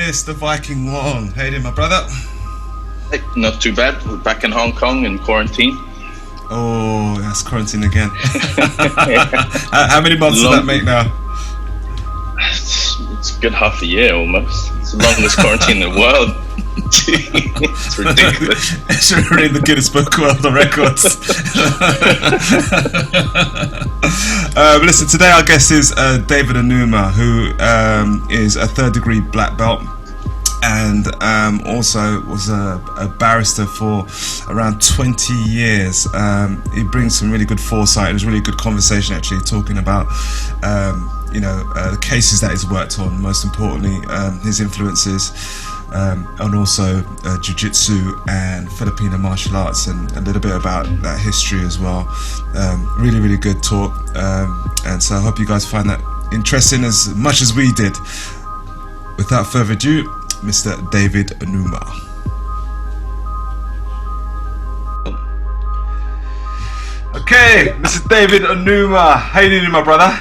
Mr. Viking Wong. How you doing, my brother? Hey, not too bad. We're back in Hong Kong in quarantine. Oh, that's quarantine again. How many months does that make now? It's a good half a year almost. It's the longest quarantine in the world. It's ridiculous. It should read the Guinness Book World of Records. Listen, today our guest is David Onuma, who is a third-degree black belt and also was a barrister for around 20 years. He brings some really good foresight. It was a really good conversation, actually, talking about the cases that he's worked on, most importantly his influences, and also jiu-jitsu and Filipino martial arts, and a little bit about that history as well. Really, really good talk, and so I hope you guys find that interesting as much as we did. Without further ado, Mr. David Onuma. Okay, Mr. David Onuma, how you doing, my brother?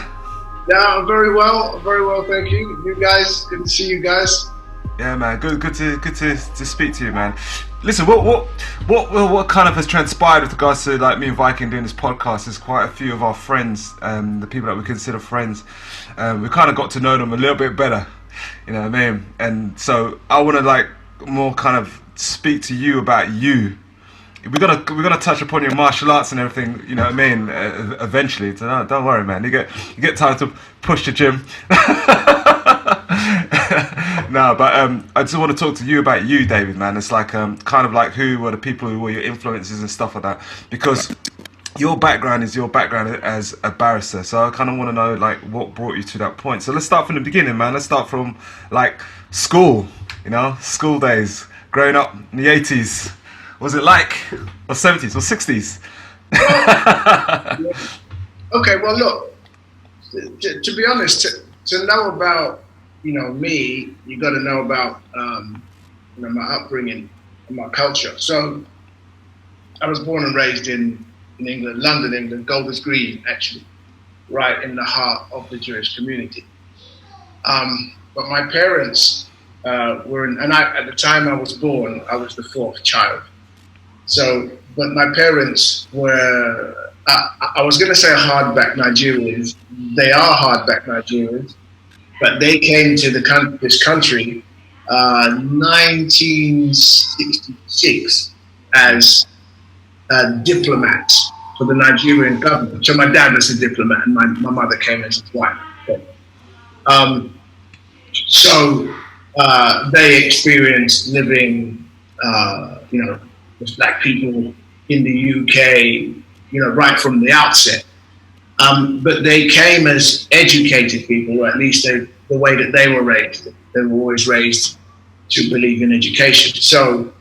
Yeah, I'm very well, thank you. You guys, good to see you guys. Yeah, man, good to speak to you, man. Listen, what kind of has transpired with regards to like me and Viking doing this podcast? There's quite a few of our friends, the people that we consider friends. We kind of got to know them a little bit better, you know what I mean? And so I want to like more kind of speak to you about you. We're gonna touch upon your martial arts and everything, you know what I mean? Eventually, so don't worry, man. You get time to push the gym. No, but I just want to talk to you about you, David, man. It's like kind of like who were the people who were your influences and stuff like that, because your background is your background as a barrister. So I kind of want to know like what brought you to that point. So let's start from the beginning, man. Let's start from like school, school days, growing up in the 80s. Was it like, or 70s or 60s? Okay, well, look, to be honest, to know about, me, you got to know about, my upbringing and my culture. So I was born and raised in England, London, England, Golders Green, actually, right in the heart of the Jewish community. But my parents were at the time I was born, I was the fourth child. So, but my parents were, I was going to say hardback Nigerians. They are hardback Nigerians, but they came to this country 1966 as diplomats for the Nigerian government. So my dad was a diplomat and my mother came as his wife. So they experienced living, with black people in the UK, right from the outset. But they came as educated people, or at least the way that they were raised. They were always raised to believe in education. So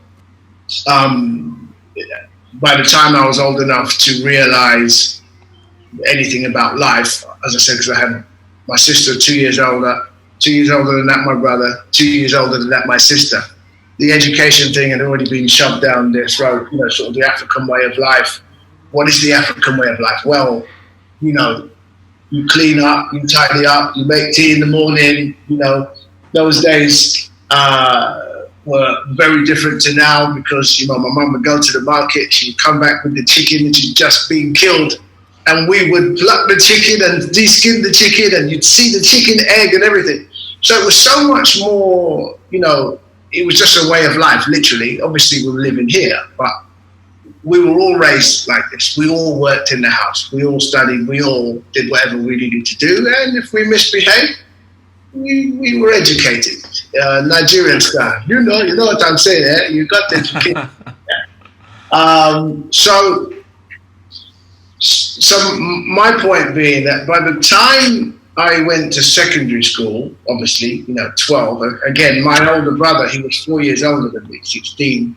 by the time I was old enough to realize anything about life, as I said, because I had my sister 2 years older than that my brother, 2 years older than that my sister. The education thing had already been shoved down their throat, sort of the African way of life. What is the African way of life? Well, you clean up, you tidy up, you make tea in the morning. Those days were very different to now because, my mum would go to the market, she would come back with the chicken that had just been killed, and we would pluck the chicken and de-skin the chicken, and you'd see the chicken egg and everything. So it was so much more, it was just a way of life, literally. Obviously, we were living here, but we were all raised like this. We all worked in the house. We all studied. We all did whatever we needed to do. And if we misbehaved, we were educated. Nigerian style. You know what I'm saying, eh? You got the education. So my point being that by the time I went to secondary school, obviously, 12. Again, my older brother, he was 4 years older than me, 16,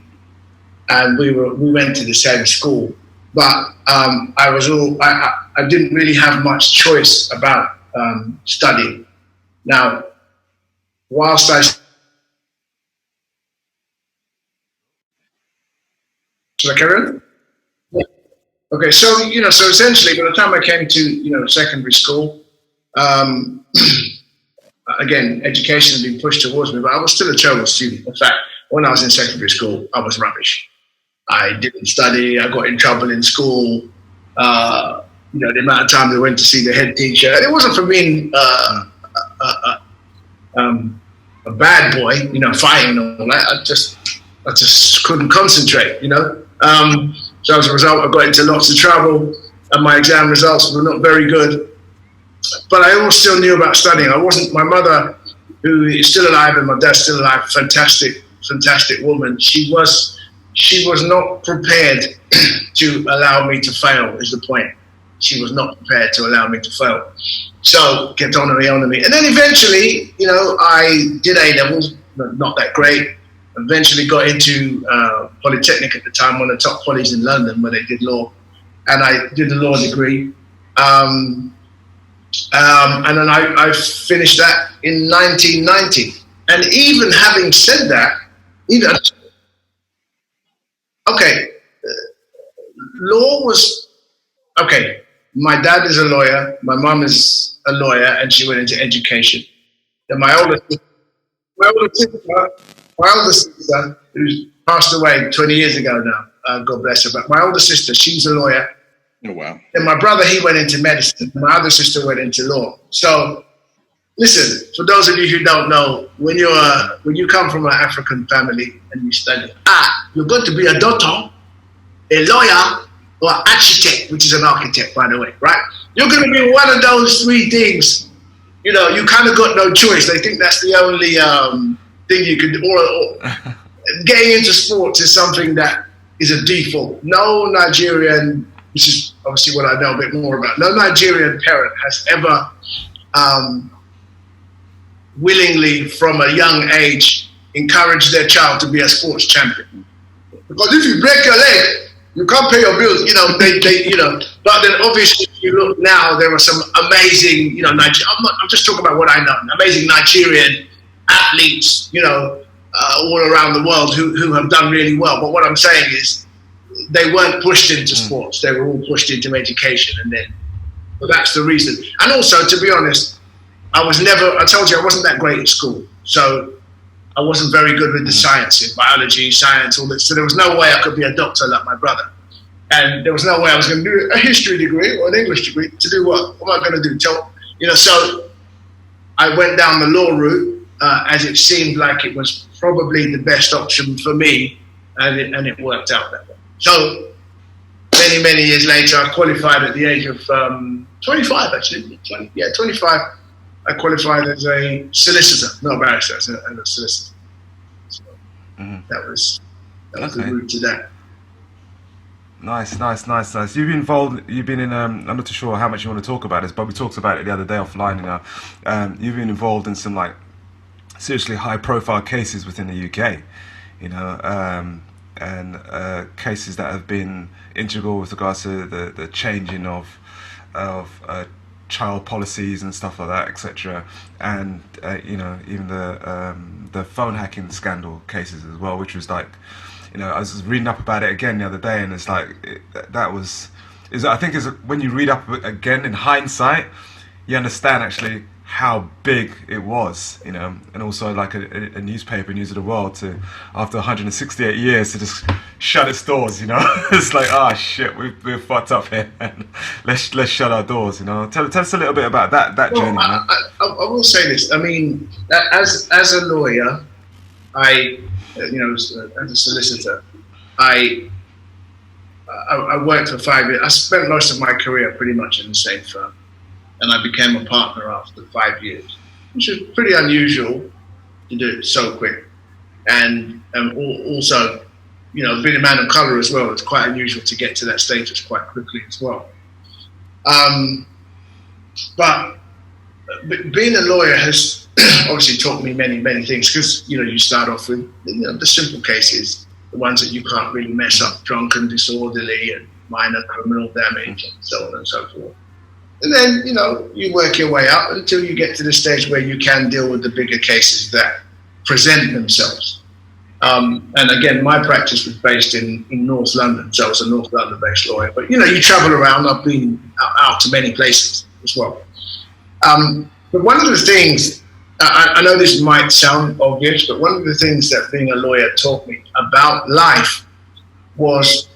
and we went to the same school. But I didn't really have much choice about studying. Now, whilst should I carry on? Yeah. Okay, so so essentially, by the time I came to secondary school, again, education had been pushed towards me, but I was still a terrible student. In fact, when I was in secondary school, I was rubbish. I didn't study. I got in trouble in school. The amount of times I went to see the head teacher, and it wasn't for being a bad boy, fighting and all that. I just couldn't concentrate, So as a result, I got into lots of trouble, and my exam results were not very good. But I always still knew about studying. My mother, who is still alive, and my dad's still alive, fantastic woman. She was not prepared to allow me to fail, is the point. She was not prepared to allow me to fail. So kept on me. And then eventually, I did A-levels, not that great. Eventually got into Polytechnic at the time, one of the top colleges in London where they did law. And I did a law degree. And then I finished that in 1990. And even having said that, law was, my dad is a lawyer, my mum is a lawyer, and she went into education. Then my older sister, who's passed away 20 years ago now, God bless her, but my older sister, she's a lawyer. Oh, wow. And my brother, he went into medicine. My other sister went into law. So, listen, for those of you who don't know, when you come from an African family and you study, you're going to be a doctor, a lawyer, or an architect, which is an architect, by the way, right? You're going to be one of those three things. You kind of got no choice. They think that's the only thing you could do. Or getting into sports is something that is a default. No Nigerian, which is obviously what I know a bit more about, no Nigerian parent has ever willingly, from a young age, encouraged their child to be a sports champion. Because if you break your leg, you can't pay your bills, But then obviously, if you look now, there are some amazing, I'm just talking about what I know, amazing Nigerian athletes, all around the world who have done really well. But what I'm saying is, they weren't pushed into sports; they were all pushed into education, and then, that's the reason. And also, to be honest, I told you I wasn't that great at school, so I wasn't very good with the sciences, biology, science, all this. So there was no way I could be a doctor like my brother. And there was no way I was going to do a history degree or an English degree to do what? What am I going to do? So I went down the law route as it seemed like it was probably the best option for me, and it worked out that way. So many, many years later, I qualified at the age of 25, actually. 25. I qualified as a solicitor, not a barrister, as a solicitor. So that was the route to that. Nice. You've been in, I'm not too sure how much you want to talk about this, but we talked about it the other day offline, you've been involved in some seriously high profile cases within the UK, and cases that have been integral with regards to the changing of child policies and stuff like that, etc. And even the phone hacking scandal cases as well, which was I was reading up about it again the other day, and it's when you read up again in hindsight, you understand actually how big it was, and also a newspaper, News of the World, to after 168 years to just shut its doors, it's shit, we're fucked up here, and let's shut our doors, Tell us a little bit about that journey, man. I will say this. I mean, as a lawyer, as a solicitor, I worked for 5 years. I spent most of my career pretty much in the same firm. And I became a partner after 5 years, which is pretty unusual to do it so quick. And also, being a man of color as well, it's quite unusual to get to that status quite quickly as well. But being a lawyer has obviously taught me many, many things, because, you start off with the simple cases, the ones that you can't really mess up, drunken, disorderly, and minor criminal damage, and so on and so forth. And then, you work your way up until you get to the stage where you can deal with the bigger cases that present themselves. And again, my practice was based in North London, so I was a North London-based lawyer. But, you travel around. I've been out to many places as well. But one of the things I know this might sound obvious, but one of the things that being a lawyer taught me about life was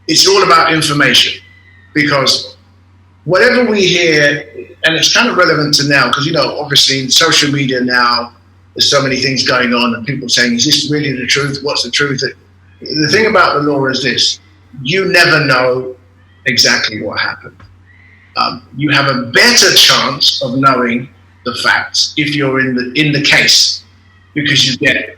it's all about information, because whatever we hear, and it's kind of relevant to now, because, obviously in social media now, there's so many things going on and people saying, is this really the truth? What's the truth? The thing about the law is this: you never know exactly what happened. You have a better chance of knowing the facts if you're in the case, because you get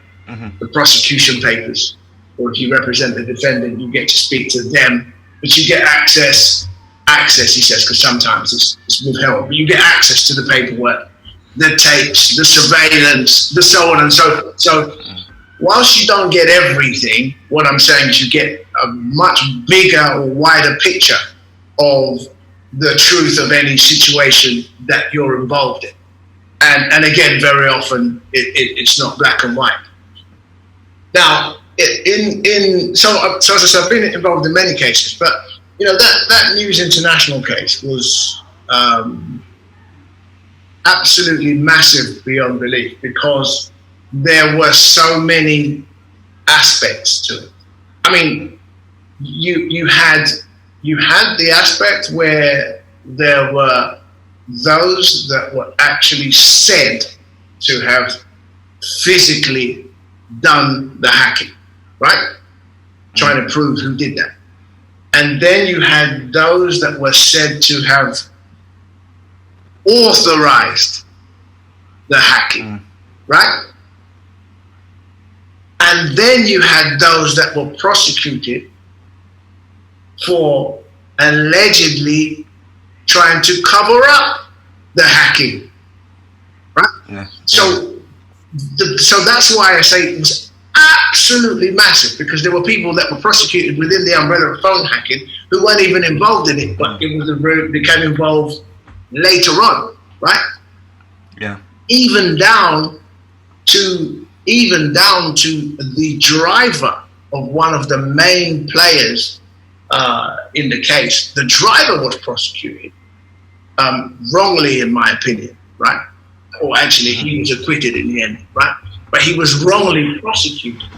the prosecution papers, or if you represent the defendant, you get to speak to them, but you get access, he says, because sometimes it's withheld, but you get access to the paperwork, the tapes, the surveillance, the so on and so forth. So whilst you don't get everything, what I'm saying is you get a much bigger or wider picture of the truth of any situation that you're involved in. And again, very often it's not black and white. Now, so as I said, I've been involved in many cases, but that News International case was absolutely massive beyond belief, because there were so many aspects to it. I mean, you had the aspect where there were those that were actually said to have physically done the hacking, right? Trying to prove who did that. And then you had those that were said to have authorized the hacking, right? And then you had those that were prosecuted for allegedly trying to cover up the hacking, right? Yeah. So that's why I say it was absolutely massive, because there were people that were prosecuted within the umbrella of phone hacking who weren't even involved in it, but became involved later on, right? Yeah. Even down to the driver of one of the main players in the case. The driver was prosecuted wrongly, in my opinion, right? Or actually, he was acquitted in the end, right? But he was wrongly prosecuted.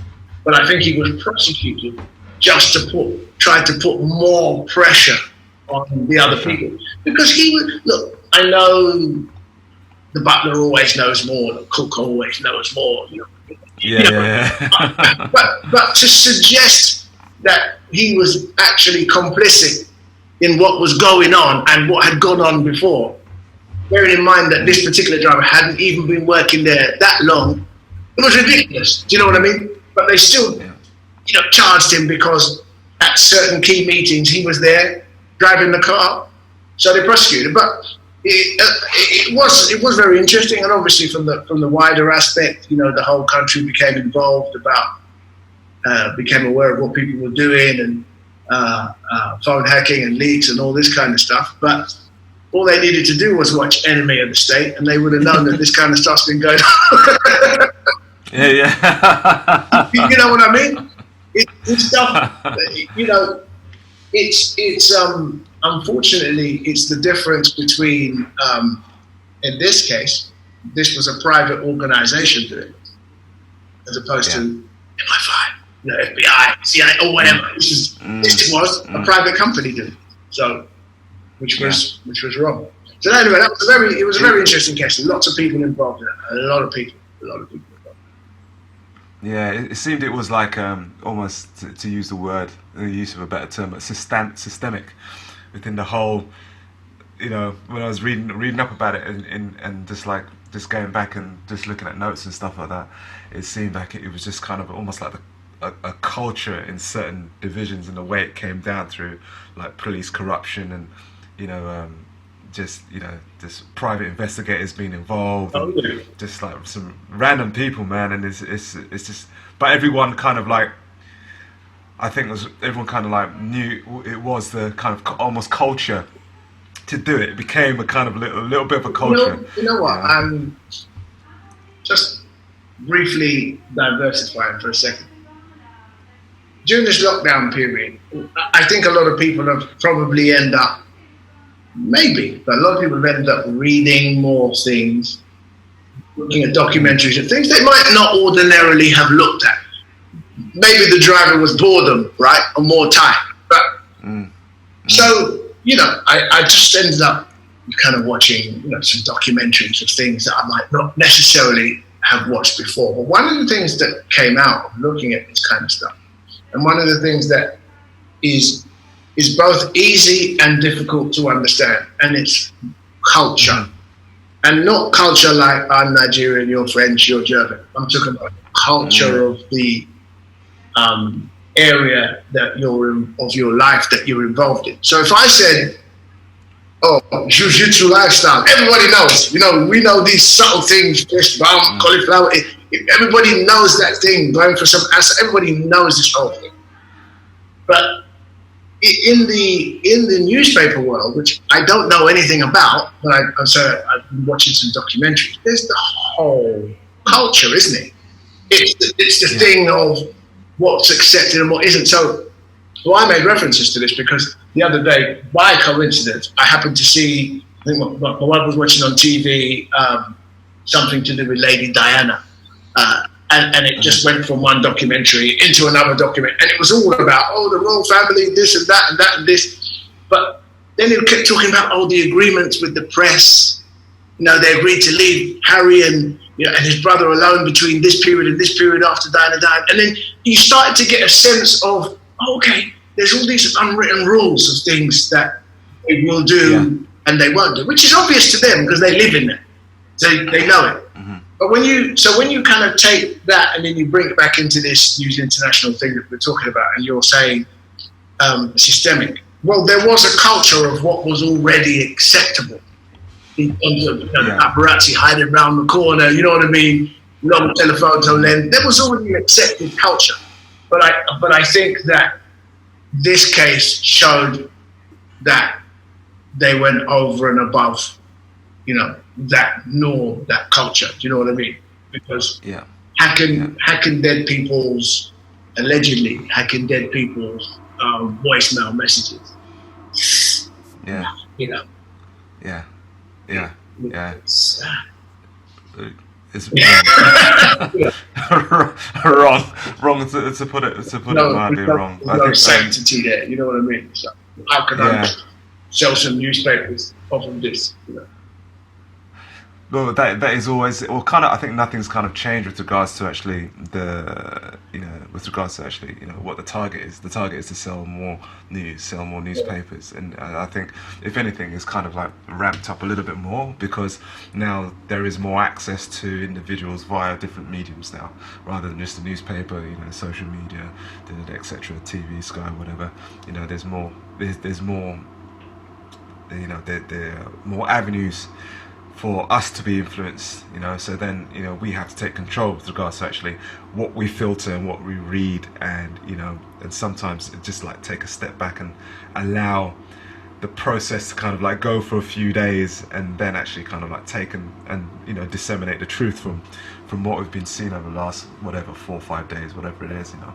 But I think he was prosecuted just to try to put more pressure on the other people. Because look, I know the butler always knows more, the cook always knows more, Yeah. But to suggest that he was actually complicit in what was going on and what had gone on before, bearing in mind that this particular driver hadn't even been working there that long, it was ridiculous. Do you know what I mean? But they still, charged him because at certain key meetings he was there driving the car, so they prosecuted. But it was very interesting, and obviously from the wider aspect, the whole country became involved became aware of what people were doing, and phone hacking and leaks and all this kind of stuff. But all they needed to do was watch Enemy of the State, and they would have known that this kind of stuff's been going on. Yeah. You know what I mean? It's stuff. It's unfortunately, it's the difference between, in this case, this was a private organization doing it, as opposed to MI5, FBI, CIA, or whatever. This was a private company doing it. So, which was wrong. So anyway, it was a very interesting case. Lots of people involved in it. A lot of people involved. Yeah, it seemed it was like almost, to use the use of a better term, but systemic within the whole. When I was reading up about it and just going back and just looking at notes and stuff like that, it seemed like it was just kind of almost like a culture in certain divisions, and the way it came down through like police corruption and just private investigators being involved, and just like some random people, man. And it's just, but everyone kind of like, I think everyone kind of like knew it was the kind of almost culture to do it. It became a kind of little bit of a culture. You know what? Just briefly diversifying for a second. During this lockdown period, I think a lot of people have probably end up maybe, but a lot of people have ended up reading more things, looking at documentaries and things they might not ordinarily have looked at. Maybe the driver was boredom, right, or more time. But so, you know, I just ended up kind of watching, you know, some documentaries of things that I might not necessarily have watched before. But one of the things that came out of looking at this kind of stuff, and one of the things that is both easy and difficult to understand, and it's culture. And not culture like I'm Nigerian, you're French, you're German. I'm talking about culture of the area that of your life that you're involved in. So if I said, oh, jiu-jitsu lifestyle, everybody knows. You know, we know these subtle things, fish, bomb, cauliflower. Everybody knows that thing, going for some acid. Everybody knows this whole thing. But in the newspaper world, which I don't know anything about, but I've been watching some documentaries, there's the whole culture, isn't it? It's the thing of what's accepted and what isn't. So, well, I made references to this because the other day, by coincidence, I happened to see, I think my wife was watching on TV something to do with Lady Diana. And it just went from one documentary into another documentary. And it was all about, oh, the royal family, this and that and that and this. But then it kept talking about, oh, the agreements with the press. You know, they agreed to leave Harry and his brother alone between this period and this period after Diana died. And then you started to get a sense of, oh, okay, there's all these unwritten rules of things that they will do and they won't do, which is obvious to them because they live in it. So they know it. But when you kind of take that and then you bring it back into this News International thing that we're talking about, and you're saying systemic, well, there was a culture of what was already acceptable in terms of the paparazzi hiding around the corner, you know what I mean? Long telephoto lens. There was already an accepted culture, but I think that this case showed that they went over and above, you know, that norm, that culture. Do you know what I mean? Because hacking dead people's, allegedly hacking dead people's voicemail messages. Yeah. You know. Yeah. It's wrong to put it mildly wrong. There's no sanctity there. You know what I mean? So how can I sell some newspapers off of this? You know. Well, that is always, well, kind of. I think nothing's kind of changed with regards to actually what the target is. The target is to sell more news, sell more newspapers, and I think if anything, it's kind of like ramped up a little bit more because now there is more access to individuals via different mediums now, rather than just the newspaper. You know, social media, etc., TV, Sky, whatever. You know, there's more. There's more. You know, there are more avenues for us to be influenced, you know, so then, you know, we have to take control with regards to actually what we filter and what we read, and, you know, and sometimes just like take a step back and allow the process to kind of like go for a few days and then actually kind of like take and you know, disseminate the truth from what we've been seeing over the last, whatever, 4 or 5 days, whatever it is, you know.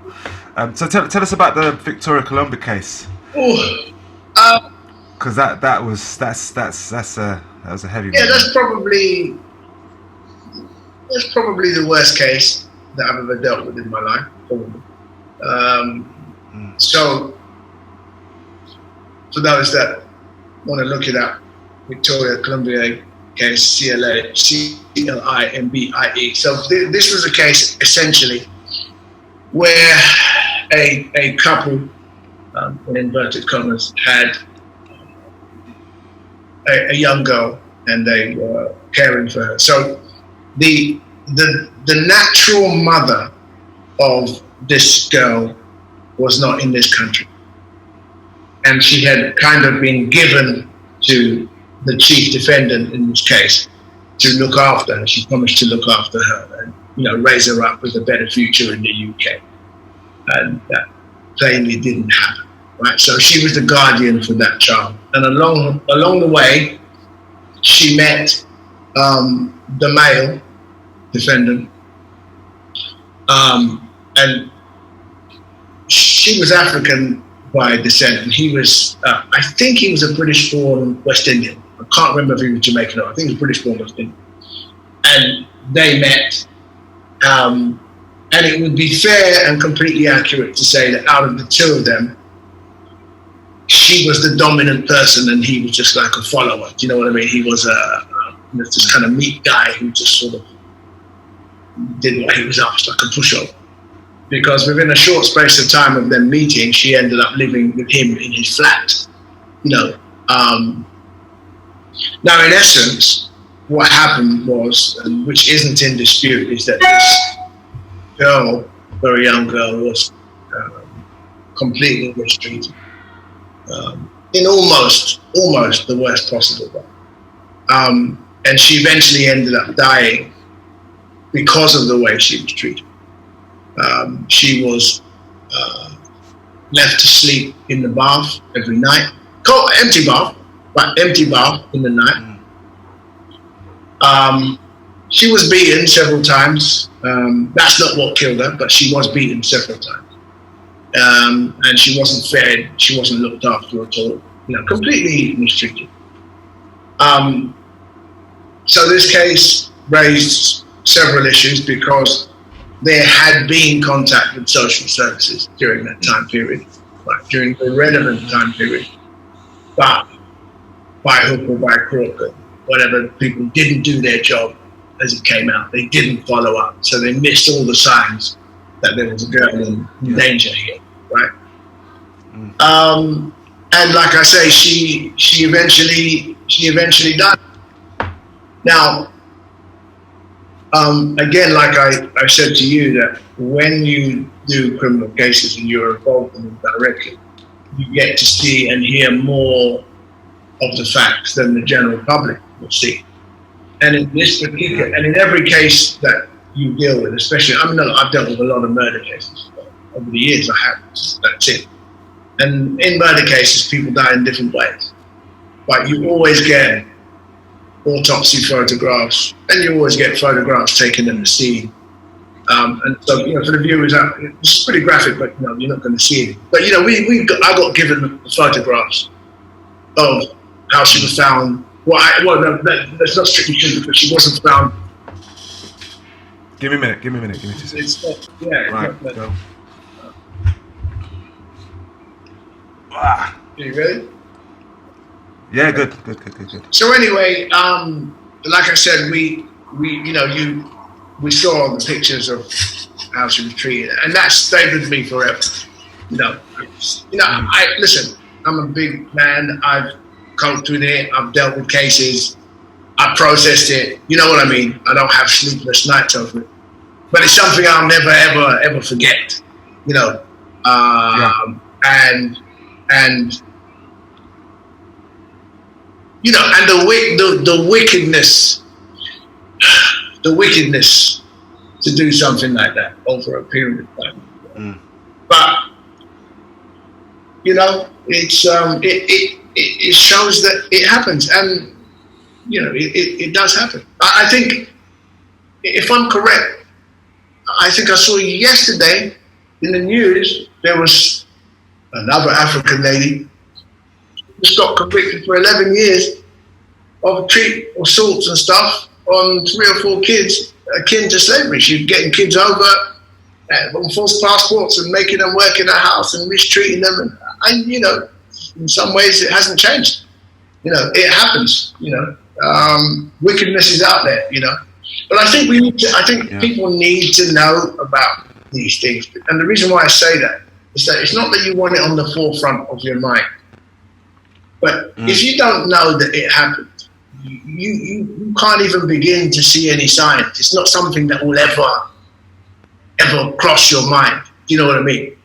So tell us about the Victoria Climbie case. Because that was a heavy one. Yeah, that's probably the worst case that I've ever dealt with in my life. Probably. So, for those that want to look it up, Victoria Climbie case, CLIMBIE. So this was a case essentially where a couple, in inverted commas, had a young girl, and they were caring for her. So the natural mother of this girl was not in this country, and she had kind of been given to the chief defendant in this case to look after her. She promised to look after her and, you know, raise her up with a better future in the UK, and that plainly didn't happen. Right, so she was the guardian for that child, and along the way, she met the male defendant, and she was African by descent, and he was, I think he was a British-born West Indian. I can't remember if he was Jamaican or I think he was British-born West Indian. And they met, and it would be fair and completely accurate to say that out of the two of them, she was the dominant person and he was just like a follower. Do you know what I mean? He was this kind of meek guy who just sort of did what he was asked, like a pushover. Because within a short space of time of them meeting, she ended up living with him in his flat. Now, in essence, what happened was, and which isn't in dispute, is that this girl, very young girl, was completely mistreated in almost the worst possible way. And she eventually ended up dying because of the way she was treated. She was left to sleep in the bath every night. Empty bath in the night. She was beaten several times. That's not what killed her, but she was beaten several times. And she wasn't fed, she wasn't looked after at all. Completely mistreated. So this case raised several issues because there had been contact with social services during that time period, during the relevant time period, but by hook or by crook, whatever, people didn't do their job as it came out. They didn't follow up, so they missed all the signs that there was a girl in danger here, right? And like I say, she eventually died. Now, again, like I said to you, that when you do criminal cases and you're involved in them directly, you get to see and hear more of the facts than the general public will see. And in this particular, and in every case that you deal with, especially, I've dealt with a lot of murder cases over the years. I have. That's it. And in murder cases, people die in different ways, but you always get autopsy photographs, and you always get photographs taken in the scene. And so, for the viewers, it's pretty graphic, but you're not going to see it. But I got given the photographs of how she was found. No, that's not strictly true because she wasn't found. Give me a minute. Give me 2 seconds. Right, go. Are you ready? Yeah, good. So anyway, like I said, we saw the pictures of how she was treated, and that stayed with me forever. Listen, I'm a big man. I've coped with it. I've dealt with cases. I processed it. You know what I mean? I don't have sleepless nights over it, but it's something I'll never, ever forget. And the wickedness to do something like that over a period of time. But it shows that it happens, and it does happen. I think, if I'm correct, I think I saw yesterday in the news there was another African lady just got convicted for 11 years of assaults and stuff on 3 or 4 kids akin to slavery. She was getting kids over on false passports and making them work in her house and mistreating them. And in some ways it hasn't changed. It happens. Wickedness is out there. But I think people need to know about these things. And the reason why I say that is that it's not that you want it on the forefront of your mind. But if you don't know that it happened, you can't even begin to see any signs. It's not something that will ever cross your mind. Do you know what I mean?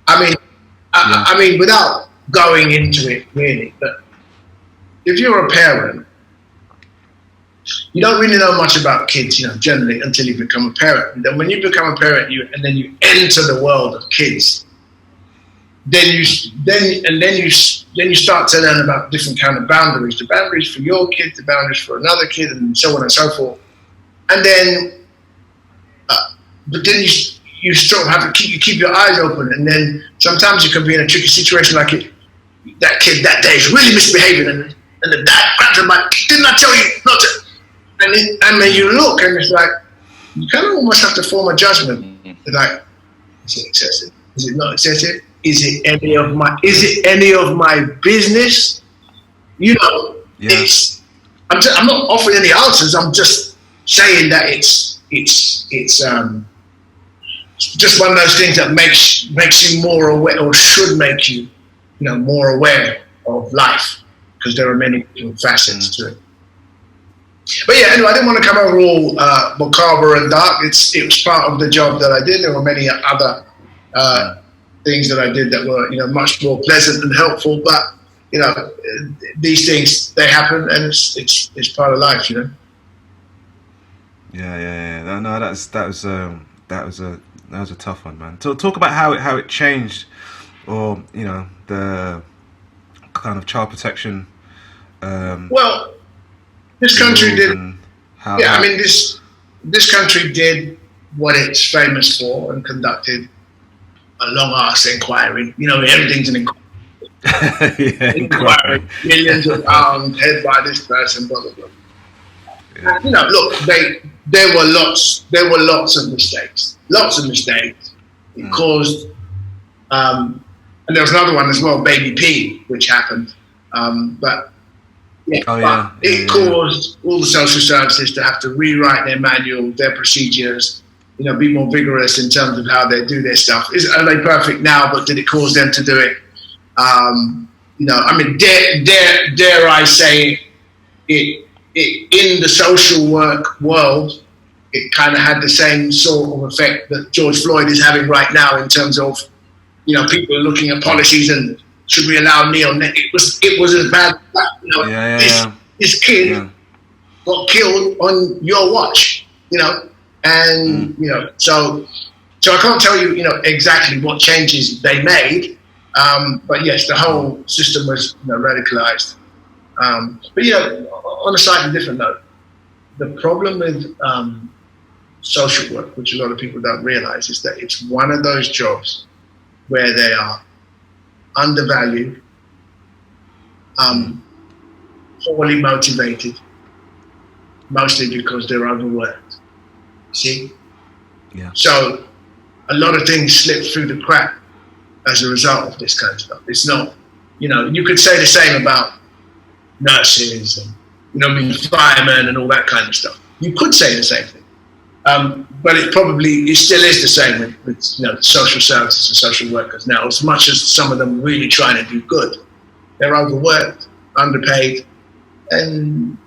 I mean, without going into it really, but if you're a parent, you don't really know much about kids, generally until you become a parent. And then when you become a parent, and then you enter the world of kids, then you start to learn about different kind of boundaries, the boundaries for your kid, the boundaries for another kid, and so on and so forth. And then, but then you sort of have to keep your eyes open, and then sometimes you can be in a tricky situation like that kid that day is really misbehaving, and the dad grabs him like, didn't I tell you not to? And then you look, and it's like, you kind of almost have to form a judgment. It's like, is it excessive? Is it not excessive? Is it any of my business? You know, I'm not offering any answers. I'm just saying that it's just one of those things that makes you more aware, or should make you, more aware of life, because there are many different facets to it. But yeah, anyway, I didn't want to come over all macabre and dark. It was part of the job that I did. There were many other things that I did that were, much more pleasant and helpful. But these things, they happen, and it's part of life, Yeah. No, that was a tough one, man. Talk about how it changed, or the kind of child protection. Well, this country did. I mean, this country did what it's famous for, and conducted a long-ass inquiry. Everything's an inquiry. Inquiry, millions of pounds, head by this person, blah blah blah. Yeah. Look, there were lots of mistakes. It caused, and there was another one as well, Baby P, which happened. It caused all the social services to have to rewrite their manual, their procedures, be more vigorous in terms of how they do their stuff. Are they perfect now? But did it cause them to do it? I mean, dare I say it in the social work world, it kind of had the same sort of effect that George Floyd is having right now, in terms of, people are looking at policies and should we allow neonates? It was as bad as that. This kid got killed on your watch, and so I can't tell you, exactly what changes they made. But yes, the whole system was radicalized. But on a slightly different note, the problem with social work, which a lot of people don't realize, is that it's one of those jobs where they are undervalued, poorly motivated, mostly because they're overworked. See? Yeah. So a lot of things slip through the crack as a result of this kind of stuff. It's not, you could say the same about nurses and, firemen and all that kind of stuff. You could say the same thing. But it still is the same with social services and social workers now. As much as some of them really trying to do good, they're overworked, underpaid, and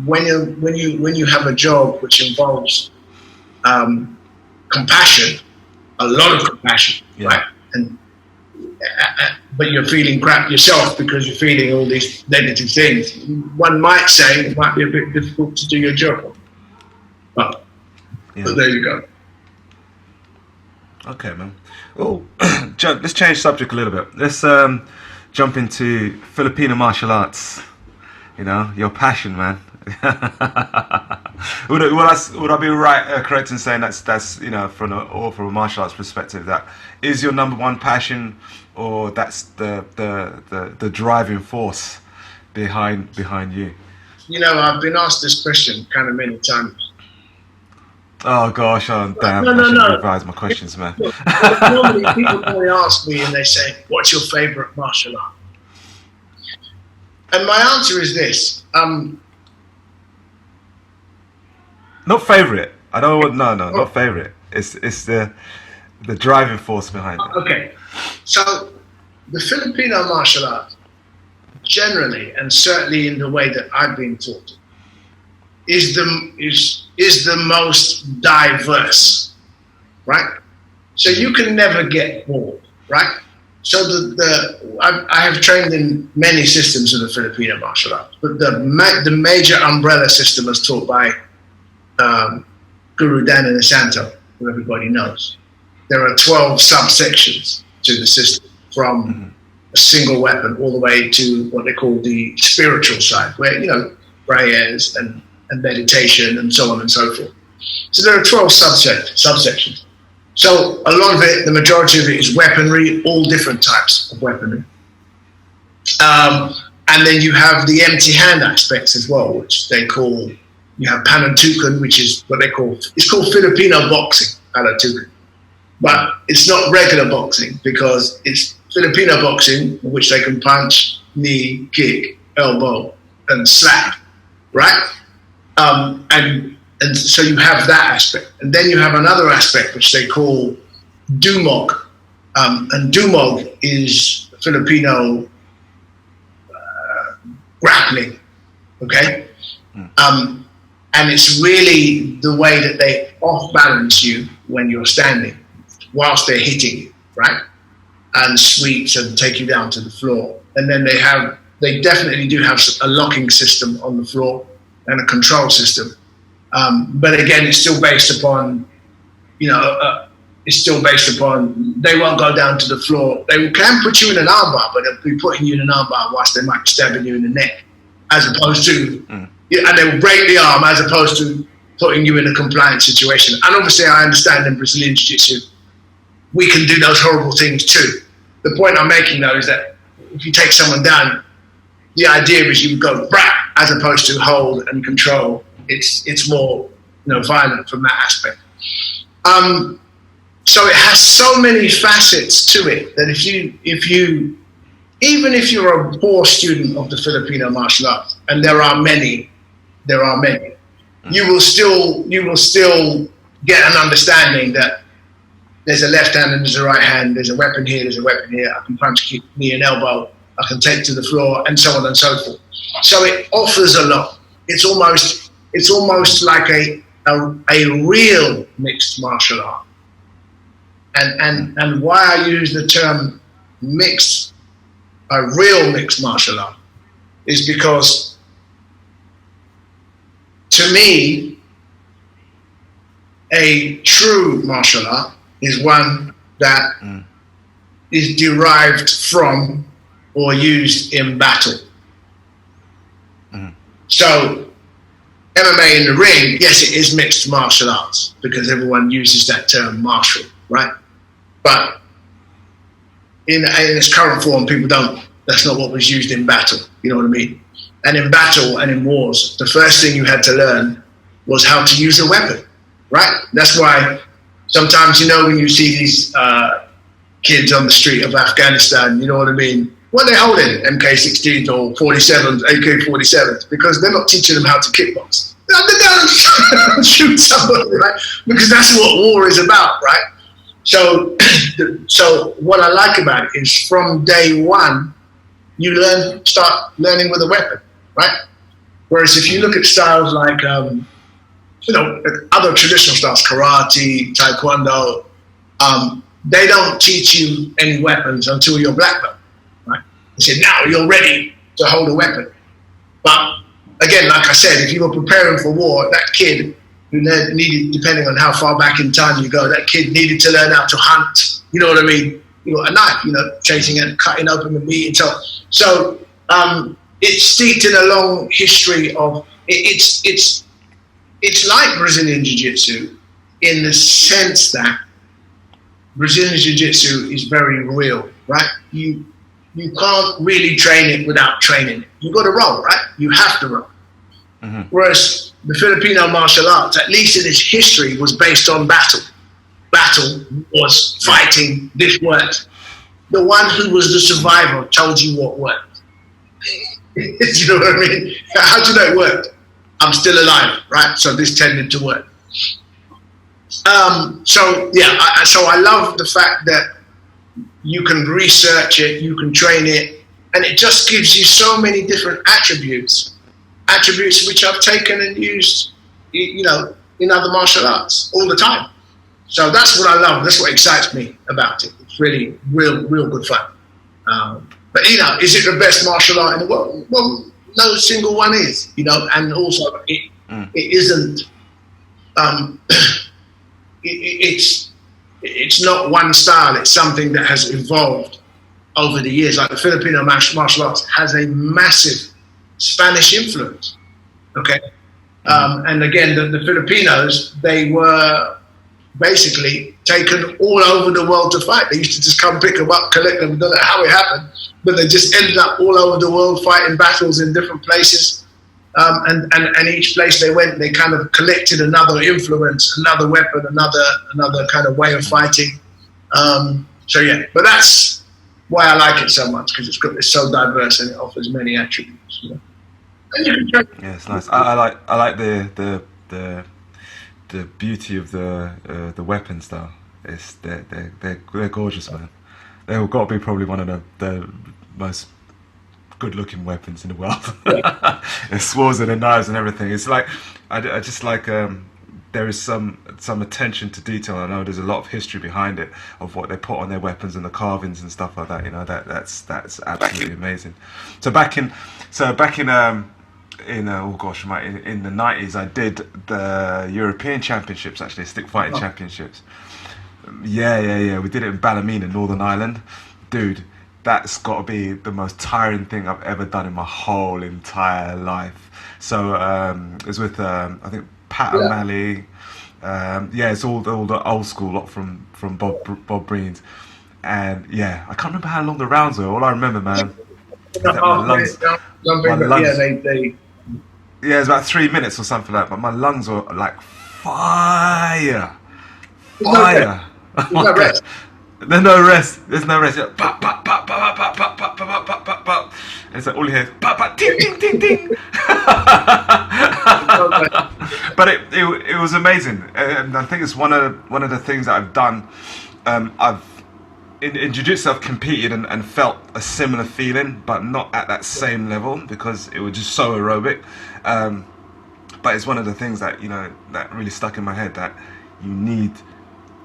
when you have a job which involves compassion, a lot of compassion, right? And but you're feeling crap yourself because you're feeling all these negative things. One might say it might be a bit difficult to do your job. But there you go. Okay, man. Oh, let's change subject a little bit. Let's jump into Filipino martial arts. Your passion, man. would I be correct in saying that's from a martial arts perspective, that is your number one passion, or that's the driving force behind you? I've been asked this question kind of many times. Oh gosh, damn! I should revise my questions, man. Normally, people only ask me and they say, "What's your favorite martial art?" And my answer is this: not favorite. I don't want not favorite. It's the driving force behind it. Okay, so the Filipino martial art, generally, and certainly in the way that I've been taught, is the most diverse, right? So you can never get bored, right? So I have trained in many systems of the Filipino martial arts, but the major umbrella system is taught by Guru Dan Inosanto, who everybody knows. There are 12 subsections to the system, from a single weapon all the way to what they call the spiritual side, where prayers and meditation and so on and so forth. So there are 12 subsections. So a lot of it, the majority of it is weaponry, all different types of weaponry. And then you have the empty hand aspects as well, which they call, you have panantukan, which is what they call, it's called Filipino boxing, panantukan. But it's not regular boxing because it's Filipino boxing, in which they can punch, knee, kick, elbow, and slap, right? And so you have that aspect. And then you have another aspect, which they call dumog. And dumog is Filipino grappling, okay? And it's really the way that they off-balance you when you're standing whilst they're hitting you, right? And sweeps and take you down to the floor. And then they definitely do have a locking system on the floor and a control system. But again, it's still based upon, they won't go down to the floor. They can put you in an armbar, but they'll be putting you in an armbar whilst they might be stabbing you in the neck, as opposed to, and they will break the arm as opposed to putting you in a compliant situation. And obviously I understand in Brazilian Jiu-Jitsu, we can do those horrible things too. The point I'm making though is that if you take someone down, the idea is you go brat as opposed to hold and control. It's more violent from that aspect. So it has so many facets to it that even if you're a poor student of the Filipino martial arts, and there are many, you will still get an understanding that there's a left hand and there's a right hand, there's a weapon here, there's a weapon here, I can punch, kick, knee and elbow, I can take to the floor, and so on and so forth. So it offers a lot. It's almost like a real mixed martial art. And why I use the term mixed, a real mixed martial art, is because to me, a true martial art is one that is derived from or used in battle. So MMA in the ring, yes, it is mixed martial arts because everyone uses that term martial, right? But in its current form, people don't, that's not what was used in battle, you know what I mean? And in battle and in wars, the first thing you had to learn was how to use a weapon, right? That's why sometimes, when you see these kids on the street of Afghanistan, you know what I mean? What are they holding? MK16s or 47s, AK-47s, because they're not teaching them how to kickbox. They're going to shoot somebody, right? Because that's what war is about, right? So what I like about it is from day one, you start learning with a weapon, right? Whereas if you look at styles like, other traditional styles, karate, taekwondo, they don't teach you any weapons until you're black belt, right? They say, now you're ready to hold a weapon. But again, like I said, if you were preparing for war, that kid who needed, depending on how far back in time you go, that kid needed to learn how to hunt, you know what I mean? A knife, chasing and cutting open the meat and so on. So it's steeped in a long history of, it's like Brazilian Jiu-Jitsu in the sense that Brazilian Jiu-Jitsu is very real, right? You can't really train it without training it. You've got to roll, right? You have to roll. Whereas the Filipino martial arts, at least in its history, was based on battle. Battle was fighting, this worked. The one who was the survivor told you what worked. You know what I mean? How do you know it worked? I'm still alive, right? So this tended to work. So I love the fact that you can research it, you can train it, and it just gives you so many different attributes which I've taken and used, in other martial arts all the time. So that's what I love. That's what excites me about it. It's really real good fun. But is it the best martial art in the world? Well, no single one is, and also it isn't. It's not one style. It's something that has evolved over the years. Like the Filipino martial arts has a massive Spanish influence. Okay, and again, the Filipinos, they were basically taken all over the world to fight. They used to just come pick them up, collect them. Don't know how it happened, but they just ended up all over the world fighting battles in different places. And each place they went, they kind of collected another influence, another weapon, another kind of way of fighting. So yeah, but that's why I like it so much, because it's so diverse and it offers many attributes. You know? Yeah, it's nice. I like the beauty of the weapons though. They're gorgeous, man. They've got to be probably one of the most good-looking weapons in the world. The swords and the knives and everything. It's like I just like there is some attention to detail. I know there's a lot of history behind it of what they put on their weapons and the carvings and stuff like that. You know, that's absolutely amazing. So back in in the 90s, I did the European Championships, actually, stick fighting championships. Yeah. We did it in Ballymena, Northern Ireland. Dude, that's got to be the most tiring thing I've ever done in my whole entire life. So it was with, I think, Pat O'Malley. It's all the old school lot from Bob Breen's. And yeah, I can't remember how long the rounds were. All I remember, man, is that my lungs. Yeah, it was about 3 minutes or something like that, but my lungs were like fire. There's no rest. There's no rest. There's no rest. Pop, pop, pop, pop, pop, pop, pop, pop, pop, pop, pop. It's like all you hear is pop, pop, ding, ding, ding, ding. But it was amazing, and I think it's one of the things that I've done. In jiu-jitsu, I've competed and felt a similar feeling, but not at that same level because it was just so aerobic. But it's one of the things that that really stuck in my head, that you need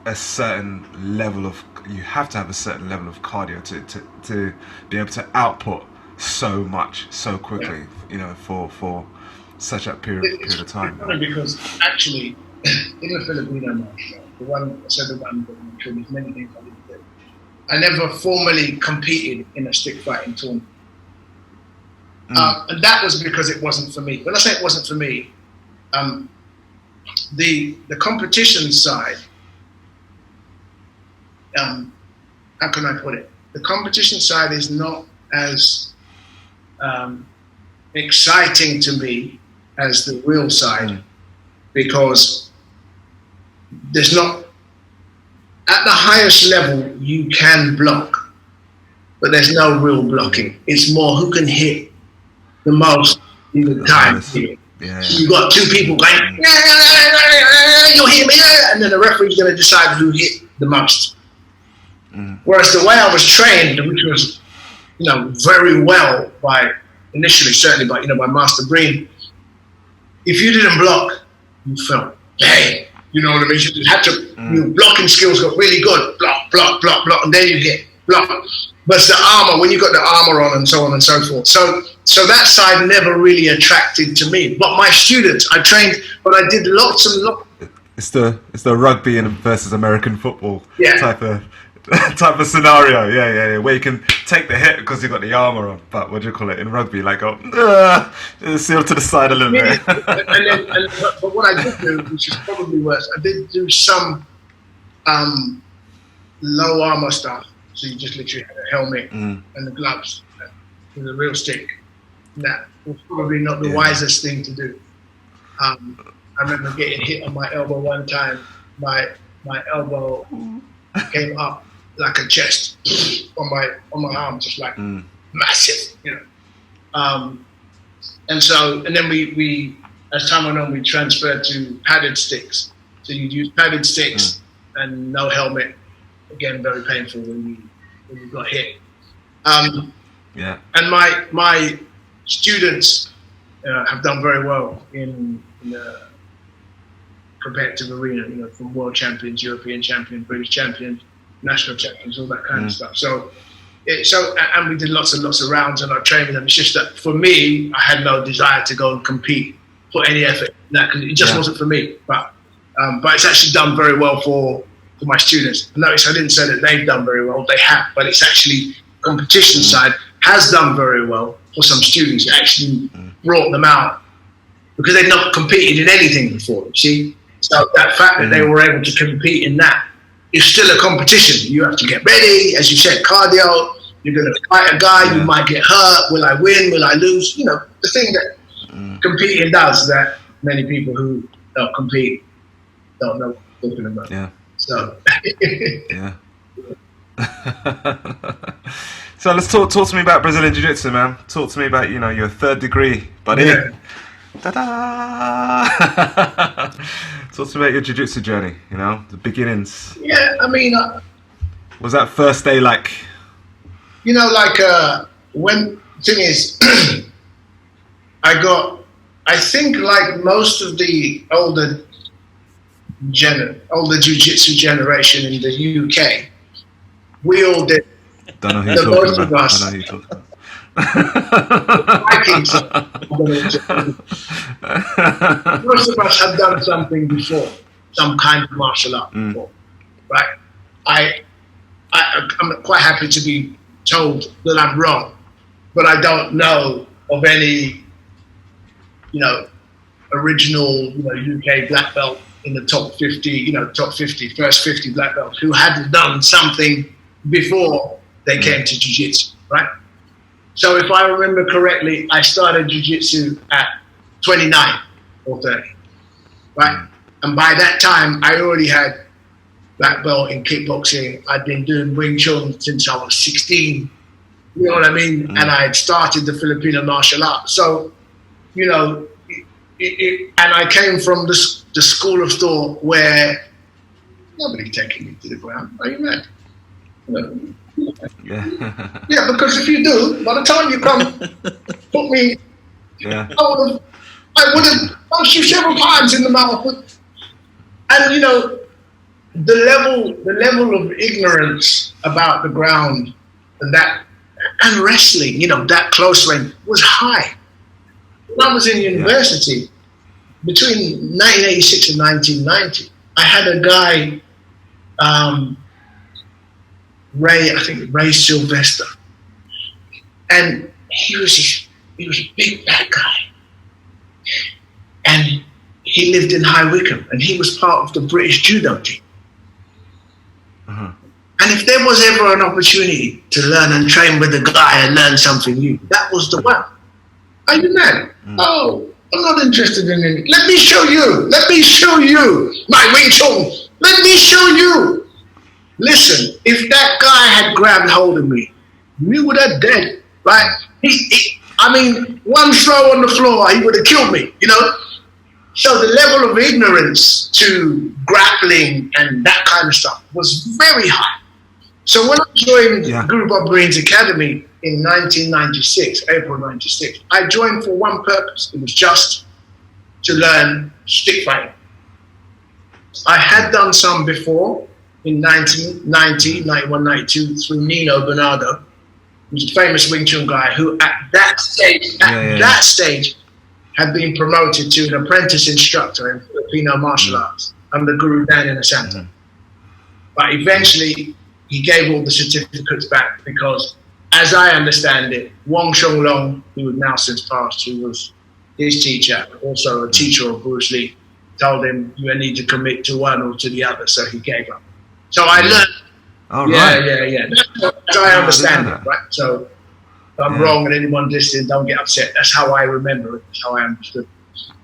a certain level of, you have to have a certain level of cardio to be able to output so much so quickly, for such a period of time. It's funny because actually, in the Filipino martial art, the one I said about there's many things I didn't do. I never formally competed in a stick fighting tournament. And that was because it wasn't for me. When I say it wasn't for me, the competition side, how can I put it? The competition side is not as exciting to me as the real side, because there's not, at the highest level you can block, but there's no real blocking. It's more who can hit the most in the time. Yeah. So you've got two people going, you'll hit me, and then the referee's going to decide who hit the most. Whereas the way I was trained, which was, very well initially certainly by Master Breen, if you didn't block, you felt bang. You know what I mean? You had to, your blocking skills got really good. Block, block, block, block, and then you hit, block. But it's the armor, when you got the armor on and so on and so forth. So that side never really attracted to me. But my students, I trained, but I did lots and lots. It's the rugby versus American football type of scenario. Yeah. Where you can take the hit because you got the armor on. But what do you call it in rugby? Like seal to the side a little bit. But what I did do, which is probably worse, I did do some low armor stuff. So you just literally had a helmet and the gloves with a real stick. That was probably not the wisest thing to do. I remember getting hit on my elbow one time. My elbow came up like a chest on my arm, just like massive, And then we as time went on, we transferred to padded sticks. So you'd use padded sticks and no helmet. Again, very painful when you got hit. And my students have done very well in the competitive arena, from world champions, European champions, British champions, national champions, all that kind of stuff. So and we did lots and lots of rounds and I trained them. It's just that for me, I had no desire to go and compete, put any effort in that, because it just wasn't for me. But it's actually done very well for my students. Notice I didn't say that they've done very well, they have, but it's actually competition side has done very well for some students. It actually brought them out because they've not competed in anything before, you see? So that fact that they were able to compete in that is still a competition. You have to get ready, as you said, cardio. You're going to fight a guy. You might get hurt. Will I win? Will I lose? You know, the thing that competing does that many people who don't compete don't know what they're talking about. Yeah. So. Yeah. So let's talk to me about Brazilian Jiu-Jitsu, man. Talk to me about, you know, your third degree, buddy. Yeah. Ta-da! Talk to me about your Jiu-Jitsu journey, you know, the beginnings. Yeah, I mean... was that first day like... You know, like, when... Thing is, I think like most of the older Jiu-Jitsu generation in the UK, we all did. Don't know who you're talking about. I know who you're talking about. Most of us have done something before, some kind of martial art before, right? I'm quite happy to be told that I'm wrong, but I don't know of any, you know, original, you know, UK black belt in the top 50, you know, first 50 black belts who hadn't done something before they came to Jiu-Jitsu, right? So if I remember correctly, I started Jiu-Jitsu at 29 or 30, right? And by that time, I already had black belt in kickboxing. I'd been doing Wing Chun since I was 16, you know what I mean? And I had started the Filipino martial art. So, you know, and I came from the school of thought where nobody taking me to the ground. Are you mad? Yeah. Yeah, because if you do, by the time you come put me, I would have punched you several times in the mouth. And you know, the level of ignorance about the ground and wrestling, you know, that close range was high. When I was in university, between 1986 and 1990, I had a guy, Ray Sylvester, and he was a big fat guy, and he lived in High Wycombe, and he was part of the British judo team. And if there was ever an opportunity to learn and train with a guy and learn something new, that was the one. Are you mad? Oh, I'm not interested in it. Let me show you. Let me show you my Wing Chun. Let me show you. Listen, if that guy had grabbed hold of me, we would have dead, right? I mean, one throw on the floor, he would have killed me, you know? So the level of ignorance to grappling and that kind of stuff was very high. So when I joined Guru Bob Green's Academy in 1996, April 96, I joined for one purpose. It was just to learn stick fighting. I had done some before in 1990, 91, 92 through Nino Bernardo, who's a famous Wing Chun guy who at that stage had been promoted to an apprentice instructor in Filipino martial arts under Guru Dan Inosanto. But eventually he gave all the certificates back because, as I understand it, Wong Shong Long, who had now since passed, who was his teacher, also a teacher of Bruce Lee, told him you need to commit to one or to the other, so he gave up. So I learned. That's how I understand it, right? So if I'm wrong and anyone listening, don't get upset. That's how I remember it. That's how I understood it.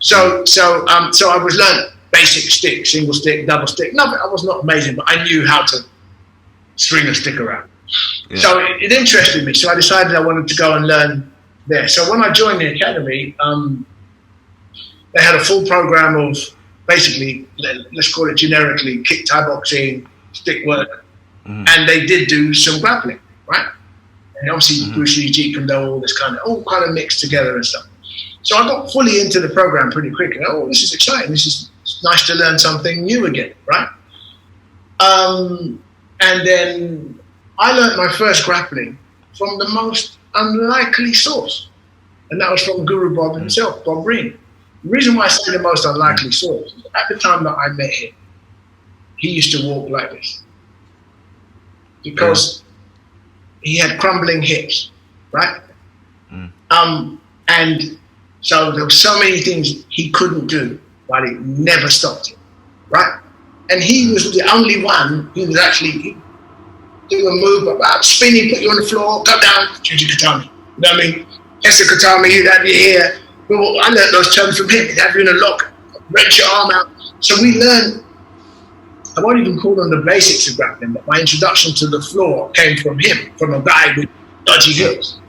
So I was learning basic stick, single stick, double stick. No, I was not amazing, but I knew how to string a stick around. Yeah. So it interested me. So I decided I wanted to go and learn there. So when I joined the academy, they had a full program of basically, let's call it generically, kick, Thai boxing, stick work, and they did do some grappling, right? And obviously Bruce Lee, Jeet Kune Do, all this all kind of mixed together and stuff. So I got fully into the program pretty quickly. Oh, this is exciting. It's nice to learn something new again, right? And then I learned my first grappling from the most unlikely source, and that was from Guru Bob himself, Bob Green. The reason why I say the most unlikely source is at the time that I met him, he used to walk like this because he had crumbling hips, right? And so there were so many things he couldn't do, but it never stopped him. right? And he was the only one who was actually do a move about spinning, put you on the floor, go down, Juji Katami. You know what I mean? Esa Katami, you'd have your hair. Well, I learned those terms from him. He'd have you in a lock, wrench your arm out. So we learned, I won't even call them the basics of grappling, but my introduction to the floor came from him, from a guy with dodgy hips.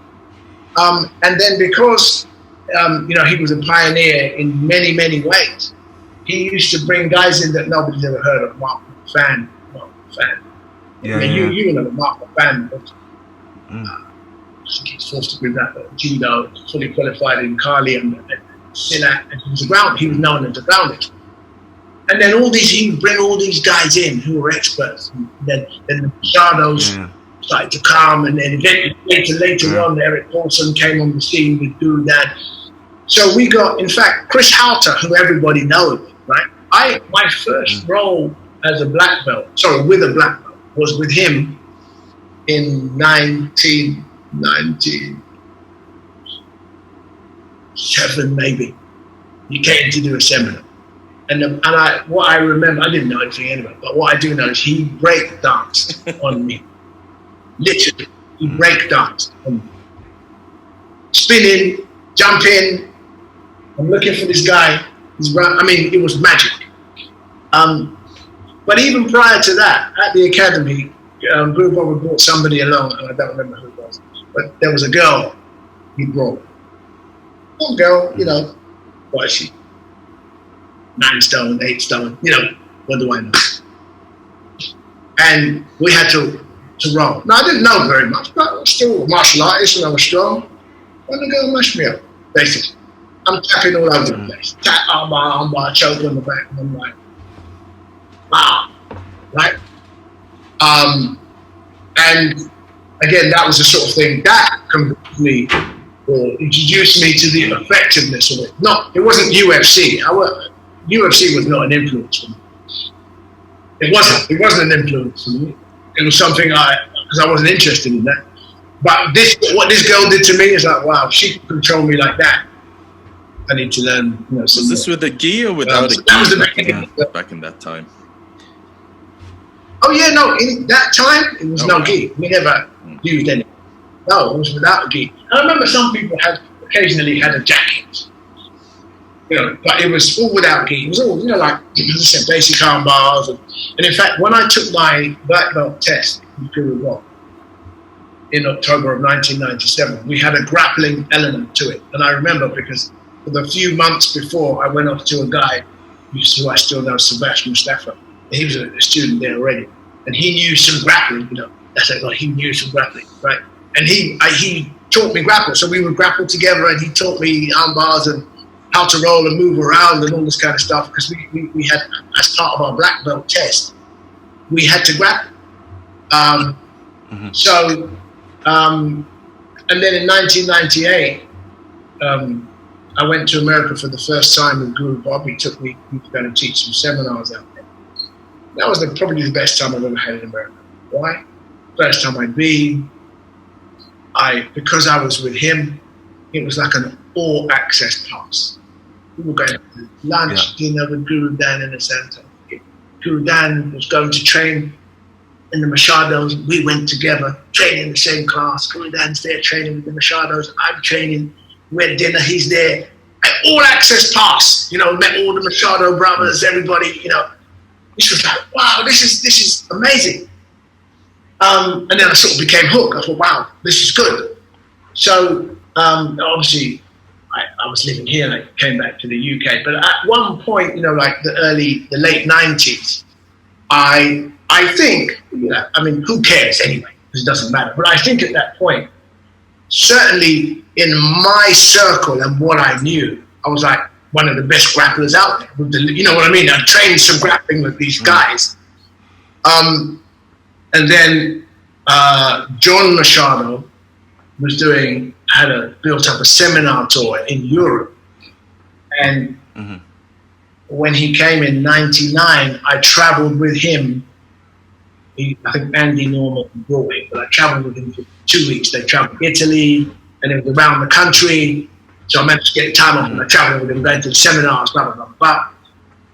And then because, he was a pioneer in many, many ways, he used to bring guys in that nobody's ever heard of. Mark Fan. Yeah, you know Mark Fan. I think he's fourth degree black belt, judo, fully qualified in Kali and Silat, and he was known as a grounded. And then he would bring all these guys in who were experts. And then the shadows started to come, and then eventually later on, Eric Paulson came on the scene with Do That. So we got, in fact, Chris Halter, who everybody knows, right? My first role as a black belt, with a black belt, was with him in 1997, maybe. He came to do a seminar. And what I remember, I didn't know anything anyway, but what I do know is he break danced on me. Literally, he break danced on me. Spinning, jumping. I'm looking for this guy. It was magic. But even prior to that, at the academy, Guru Baba brought somebody along, and I don't remember who it was, but there was a girl he brought. One girl, what is she? 9 stone, 8 stone, what do I know? And we had to roll. Now, I didn't know very much, but I was still a martial artist and I was strong. And the girl mashed me up, basically. I'm tapping all over the place. Tap, armbar, choke on the back, and I'm like, wow, right? And again, that was the sort of thing that completely introduced me to the effectiveness of it. It wasn't UFC. UFC was not an influence for me. It wasn't an influence for me. It was something because I wasn't interested in that. But what this girl did to me is like, wow, she could control me like that. I need to learn, Was this with a gi or without a gi? That was the back in that time. Oh yeah, no, in that time, it was no gi. We never used any. No, it was without a gi. I remember some people occasionally had a jacket. But it was all without gi. It was all, like, as I said, basic arm bars. And in fact, when I took my black belt test in Guru Rock in October of 1997, we had a grappling element to it. And I remember because for the few months before, I went off to a guy who I still know, Sebastian Mustafa. He was a student there already. And he knew some grappling, That's like, he knew some grappling, right? And he taught me grappling. So we would grapple together and he taught me arm bars and how to roll and move around and all this kind of stuff, because we had, as part of our black belt test, we had to grapple. So, and then in 1998, I went to America for the first time with Guru Bob. He took me to go and teach some seminars out there. That was probably the best time I've ever had in America. Why? First time I'd been. Because I was with him, it was like an all-access pass. We were going to lunch, dinner with Guru Dan in the center. Guru Dan was going to train in the Machados. We went together, training in the same class. Guru Dan's there training with the Machados. I'm training. We had dinner. He's there. All-access pass. Met all the Machado brothers, everybody. This was like, wow, this is amazing. And then I sort of became hooked. I thought, wow, this is good. So obviously, I was living here and I came back to the UK. But at one point, like the late 90s, I think, who cares anyway? Because it doesn't matter. But I think at that point, certainly in my circle and what I knew, I was like one of the best grapplers out there. You know what I mean? I trained some grappling with these guys. And then John Machado was built up a seminar tour in Europe. And when he came in 99, I traveled with him. I think Andy Norman brought it, but I traveled with him for 2 weeks. They traveled to Italy and it was around the country. So I managed to get time off and I traveled with him, going to the seminars, blah, blah, blah. But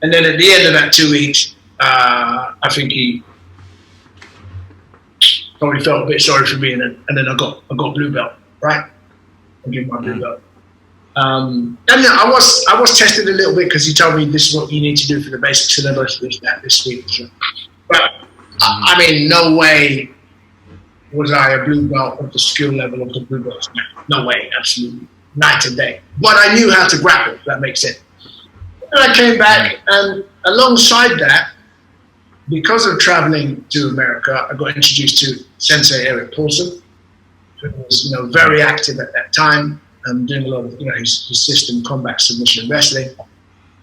And then at the end of that 2 weeks, I think he probably felt a bit sorry for me, and then I got blue belt, right? I gave my blue belt. And I was tested a little bit because he told me this is what you need to do for the basic syllabus, this week. But I mean, no way was I a blue belt of the skill level of the blue belts. No way, absolutely, night and day. But I knew how to grapple. If that makes sense. And I came back, and alongside that, because of traveling to America, I got introduced to Sensei Eric Paulson, who was, very active at that time, and doing a lot of, his system combat submission wrestling.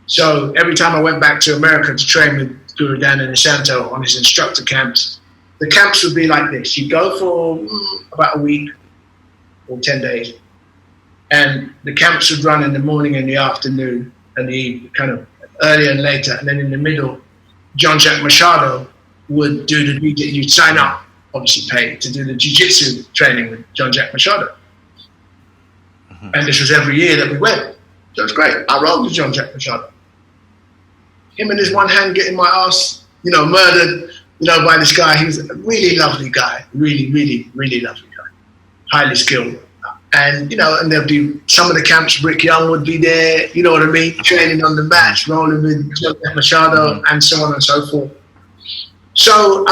So every time I went back to America to train with Guru Dan and Isanto on his instructor camps, the camps would be like this. You'd go for about a week or 10 days, and the camps would run in the morning and the afternoon, and the kind of earlier and later, and then in the middle, Jean-Jacques Machado would do the jiu-jitsu. You'd sign up, obviously pay, to do the jiu-jitsu training with Jean-Jacques Machado. And this was every year that we went. So it was great. I rolled with Jean-Jacques Machado. Him and his one hand getting my ass, murdered, by this guy. He was a really lovely guy. Really, really, really lovely guy. Highly skilled. And, and there'd be some of the camps, Rick Young would be there, you know what I mean? Training on the mats, rolling with Jean-Jacques Machado, and so on and so forth. So,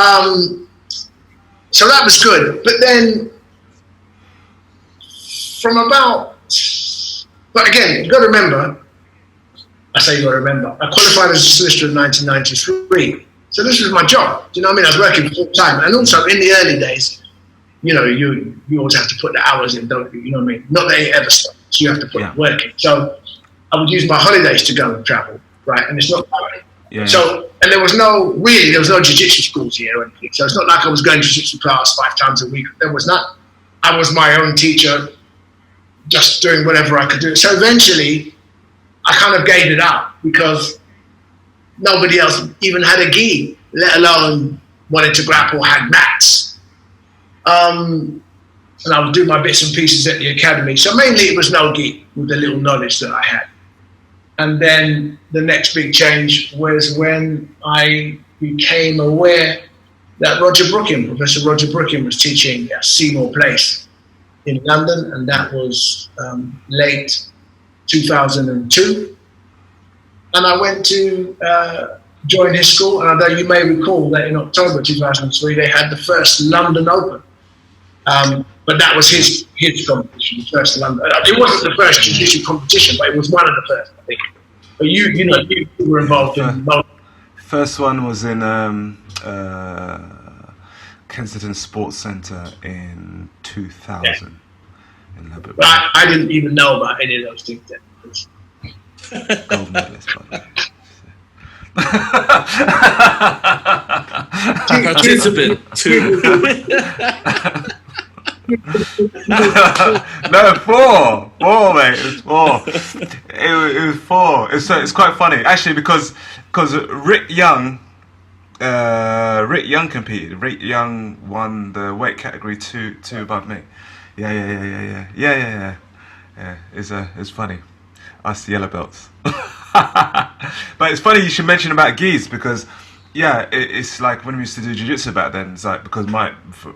so that was good. But then, but again, you got to remember, I qualified as a solicitor in 1993. So this was my job. Do you know what I mean? I was working full time. And also in the early days, you always have to put the hours in, don't you? You know what I mean? Not that it ever stops. You have to put the work in. So I would use my holidays to go and travel, right? And it's not that way. So, and there was no jiu-jitsu schools here or anything. So it's not like I was going to jiu-jitsu class 5 times a week. There was not. I was my own teacher, just doing whatever I could do. So eventually, I kind of gave it up because nobody else even had a gi, let alone wanted to grapple, had mats. And I would do my bits and pieces at the academy. So mainly it was no gi with the little knowledge that I had. And then the next big change was when I became aware that Professor Roger Brookham was teaching at Seymour Place in London, and that was late 2002. And I went to join his school, and although you may recall that in October 2003 they had the first London Open, but that was his competition, the first London. It wasn't the first jiu-jitsu competition, but it was one of the first, I think. But you were involved in both. First one was in Kensington Sports Centre in 2000. Yeah. In I didn't even know about any of those things then. Gold medalist, by the way. Participant too. No, four, mate. It was 4. It was 4. It's quite funny actually because Rick Young competed. Rick Young won the weight category two above me. Yeah. It's funny. Us the yellow belts. But it's funny you should mention about gis because it's like when we used to do jiu-jitsu back then, it's like because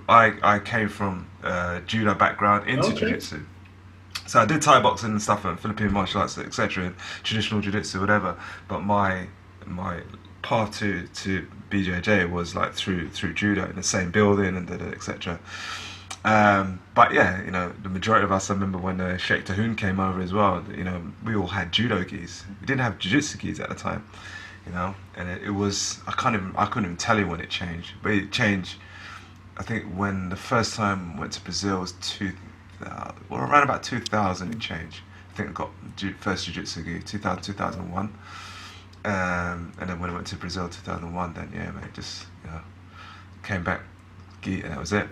I came from judo background into jiu-jitsu. So I did Thai boxing and stuff and Philippine martial arts, etc., traditional jiu-jitsu, whatever. But my path to BJJ was like through judo in the same building and etc. But yeah, the majority of us, I remember when Sheikh Tahoon came over as well, we all had judo gis. We didn't have jiu-jitsu gis at the time, and it was, I couldn't even tell you when it changed, but it changed, I think when the first time I went to Brazil was around about 2000 it changed. I think I got first jiu-jitsu gi, 2001. And then when I went to Brazil 2001, then mate, just came back, and that was it.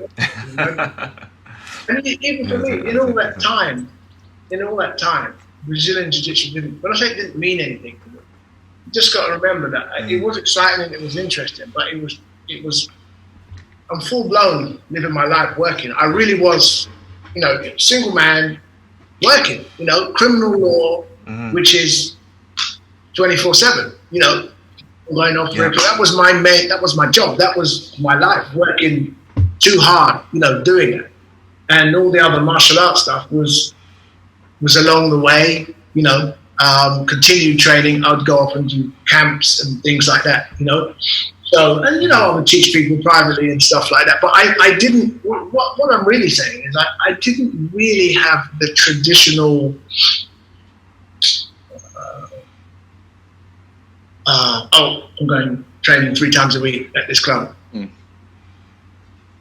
And even for me, in all that time, Brazilian jiu-jitsu didn't. When I say it didn't mean anything to me, you just got to remember that it was exciting and it was interesting, but it was. I'm full blown living my life working. I really was, single man working. Criminal law, which is 24/7. you know, going off Yeah. that was my main, that was my job, that was my life, working too hard, you know, doing it. And all the other martial arts stuff was along the way, you know, continued training. I'd go off and do camps and things like that, you know. So, and you know, I would teach people privately and stuff like that. But I didn't, what I'm really saying is I didn't really have the traditional, I'm going training 3 times a week at this club.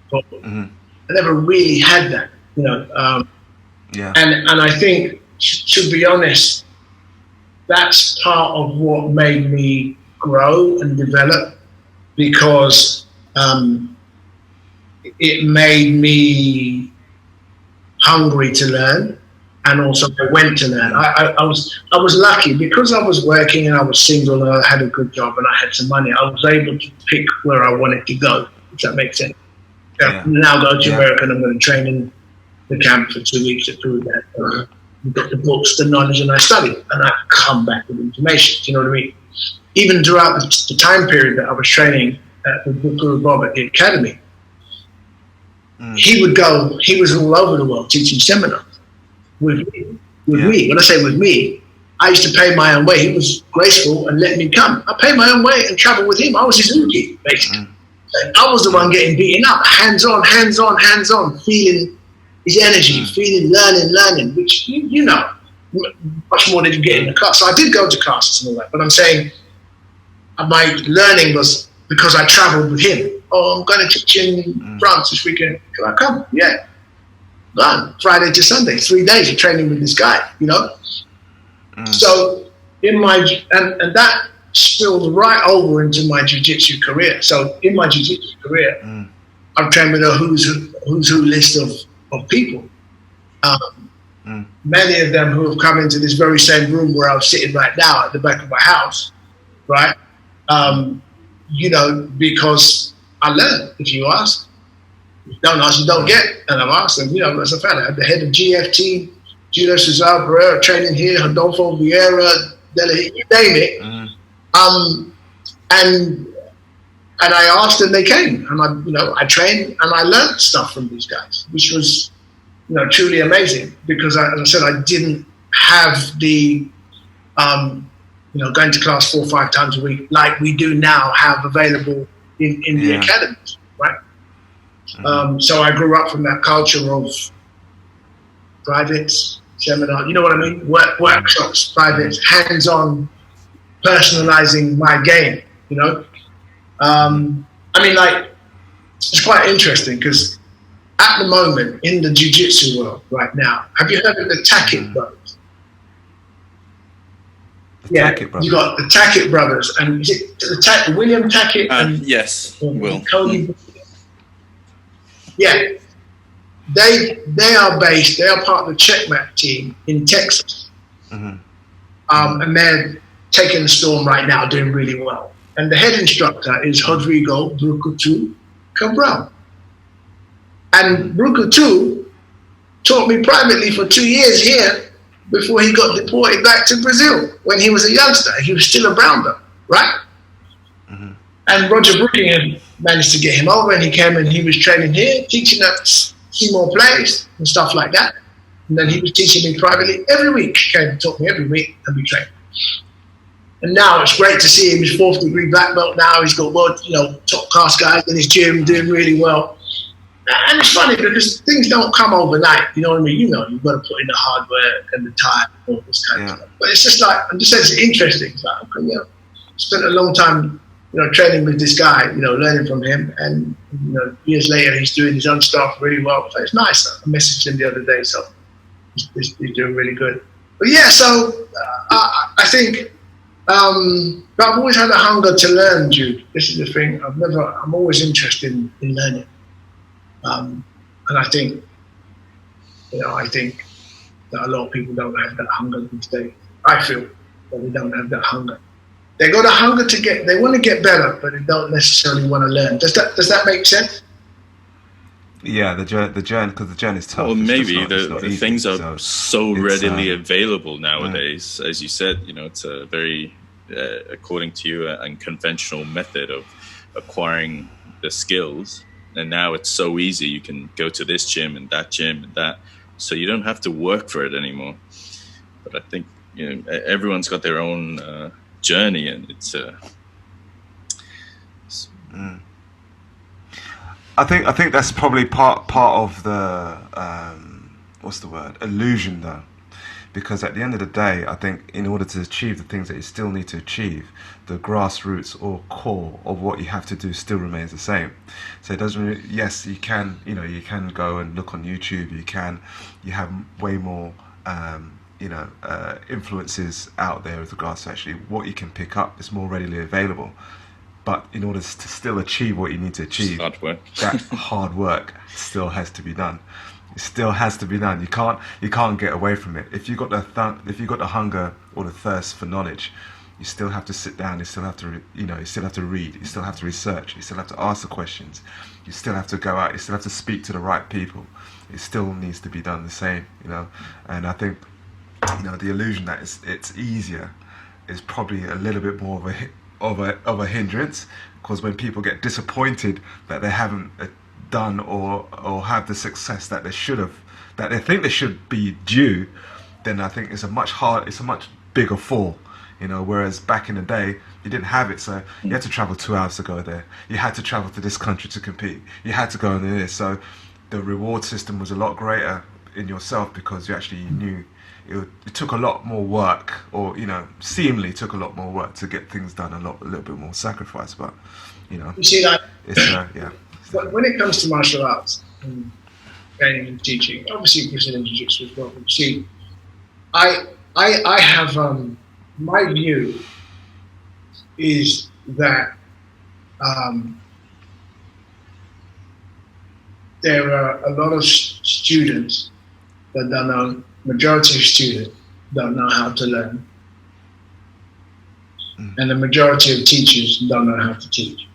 But I never really had that, you know. Yeah. And I think, to be honest, that's part of what made me grow and develop, because it made me hungry to learn, and also I went to learn. I was lucky because I was working and I was single and I had a good job and I had some money. I was able to pick where I wanted to go, if that makes sense. Yeah. Now go to America and I'm going to train in the camp for 2 weeks to prove that. Get the books, the knowledge, and I study, and I come back with information. Do you know what I mean? Even throughout the time period that I was training at the Guru Bob at the academy, he would go. He was all over the world teaching seminars with me. When I say with me, I used to pay my own way. He was graceful and let me come. I paid my own way and travel with him. I was his Uki, basically. I was the one getting beaten up, hands on, feeling his energy, feeling, learning, which, you know, much more than you get in the class. So I did go to classes and all that, but I'm saying my learning was because I traveled with him. Oh, I'm going to teach in France this weekend. Can I come? Yeah. Done. Friday to Sunday, 3 days of training with this guy, you know? So in my, and that spilled right over into my jiu-jitsu career. So in my jiu-jitsu career, I've trained with a who's who list of people. Many of them who have come into this very same room where I'm sitting right now at the back of my house, right? You know, because I learned, if you ask. If you don't ask, you don't get. And I've asked them, you know, as a fan, I'm the head of GFT, Julio Cesar Pereira, training here, Rodolfo Vieira, Delahaye, you name it. And I asked and they came, and I trained and I learned stuff from these guys, which was, you know, truly amazing, because as I said, I didn't have the, you know, going to class 4 or 5 times a week like we do now have available in the academies, right? So I grew up from that culture of private seminar, you know what I mean? Workshops, private, hands-on, personalizing my game, you know? I mean, like, it's quite interesting because at the moment in the jiu-jitsu world right now, have you heard of the Tackett brothers? Tackett brothers. You got the Tackett brothers, and is it William Tackett? And yes, Will. Cody. Yeah, they are part of the Checkmate team in Texas, and they're taking the storm right now, doing really well. And the head instructor is Rodrigo Brucutu Cabral. And Brucutu taught me privately for 2 years here before he got deported back to Brazil when he was a youngster. He was still a brown belt, right? And Roger Brookingham managed to get him over, and he came and he was training here, teaching at Seymour Place and stuff like that. And then he was teaching me privately every week. He came and taught me every week, and we trained. And now it's great to see him. He's 4th degree black belt now. He's got world, you know, top class guys in his gym doing really well. And it's funny because things don't come overnight. You know what I mean? You know, you've got to put in the hard work and the time and all this kind of stuff. But it's just like, I'm just saying it's interesting. It's like, okay, yeah, spent a long time, you know, training with this guy, you know, learning from him. And, you know, years later, he's doing his own stuff really well. So it's nice. I messaged him the other day, so he's doing really good. But yeah, so I think, but I've always had a hunger to learn, Jude. This is the thing. I'm always interested in learning. And I think, you know, that a lot of people don't have that hunger these days. I feel that they don't have that hunger. They got a hunger they want to get better, but they don't necessarily want to learn. Does that make sense? Yeah, the journey, because the journey is tough. Well, maybe it's not the easy, things are so readily available nowadays. As you said, you know, it's a very according to you, an unconventional method of acquiring the skills. And now it's so easy. You can go to this gym and that, so you don't have to work for it anymore. But I think, you know, everyone's got their own journey, and it's. I think that's probably part of the what's the word, illusion, though, because at the end of the day, I think in order to achieve the things that you still need to achieve, the grassroots or core of what you have to do still remains the same. So it doesn't really, yes, you can go and look on YouTube, you have way more influences out there with regards to actually what you can pick up. It's more readily available. But in order to still achieve what you need to achieve, that hard work still has to be done. It still has to be done. You can't get away from it. If you got the hunger or the thirst for knowledge, you still have to sit down. You still have to you still have to read. You still have to research. You still have to ask the questions. You still have to go out. You still have to speak to the right people. It still needs to be done the same. And I think the illusion that it's easier is probably a little bit more of a hindrance, because when people get disappointed that they haven't done or have the success that they should have, that they think they should be due, then I think it's a much bigger fall, whereas back in the day you didn't have it, so you had to travel 2 hours to go there, you had to travel to this country to compete, you had to go into this, so the reward system was a lot greater in yourself, because you knew it took a lot more work, or seemingly took a lot more work to get things done, a little bit more sacrifice. But you see, like, it's yeah. When it comes to martial arts and training and teaching, obviously Brazilian Jiu-Jitsu as well. But see, I have my view is that there are a lot of students that don't know. Majority of students don't know how to learn, and the majority of teachers don't know how to teach.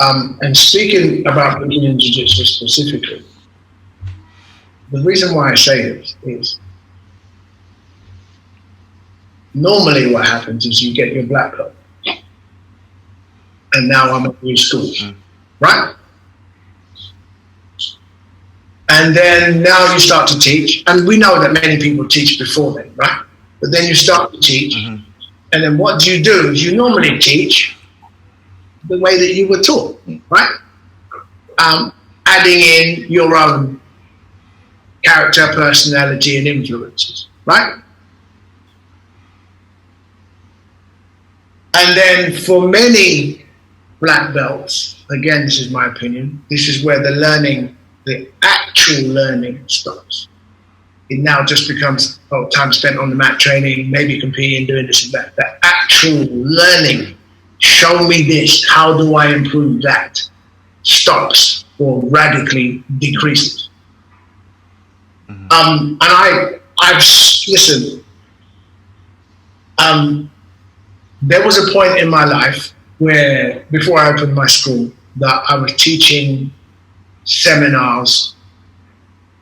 And speaking about Brazilian Jiu-Jitsu specifically, the reason why I say this is normally what happens is you get your black belt, and now I'm at new school, right? And then now you start to teach, and we know that many people teach before then, right? But then you start to teach, and then what do? Is you normally teach the way that you were taught, right? Adding in your own character, personality, and influences, right? And then for many black belts, again, this is my opinion, this is where the actual learning stops. It now just becomes time spent on the mat training, maybe competing, doing this and that. The actual learning, show me this, how do I improve that, stops or radically decreases. And I've listened. There was a point in my life where, before I opened my school, that I was teaching seminars.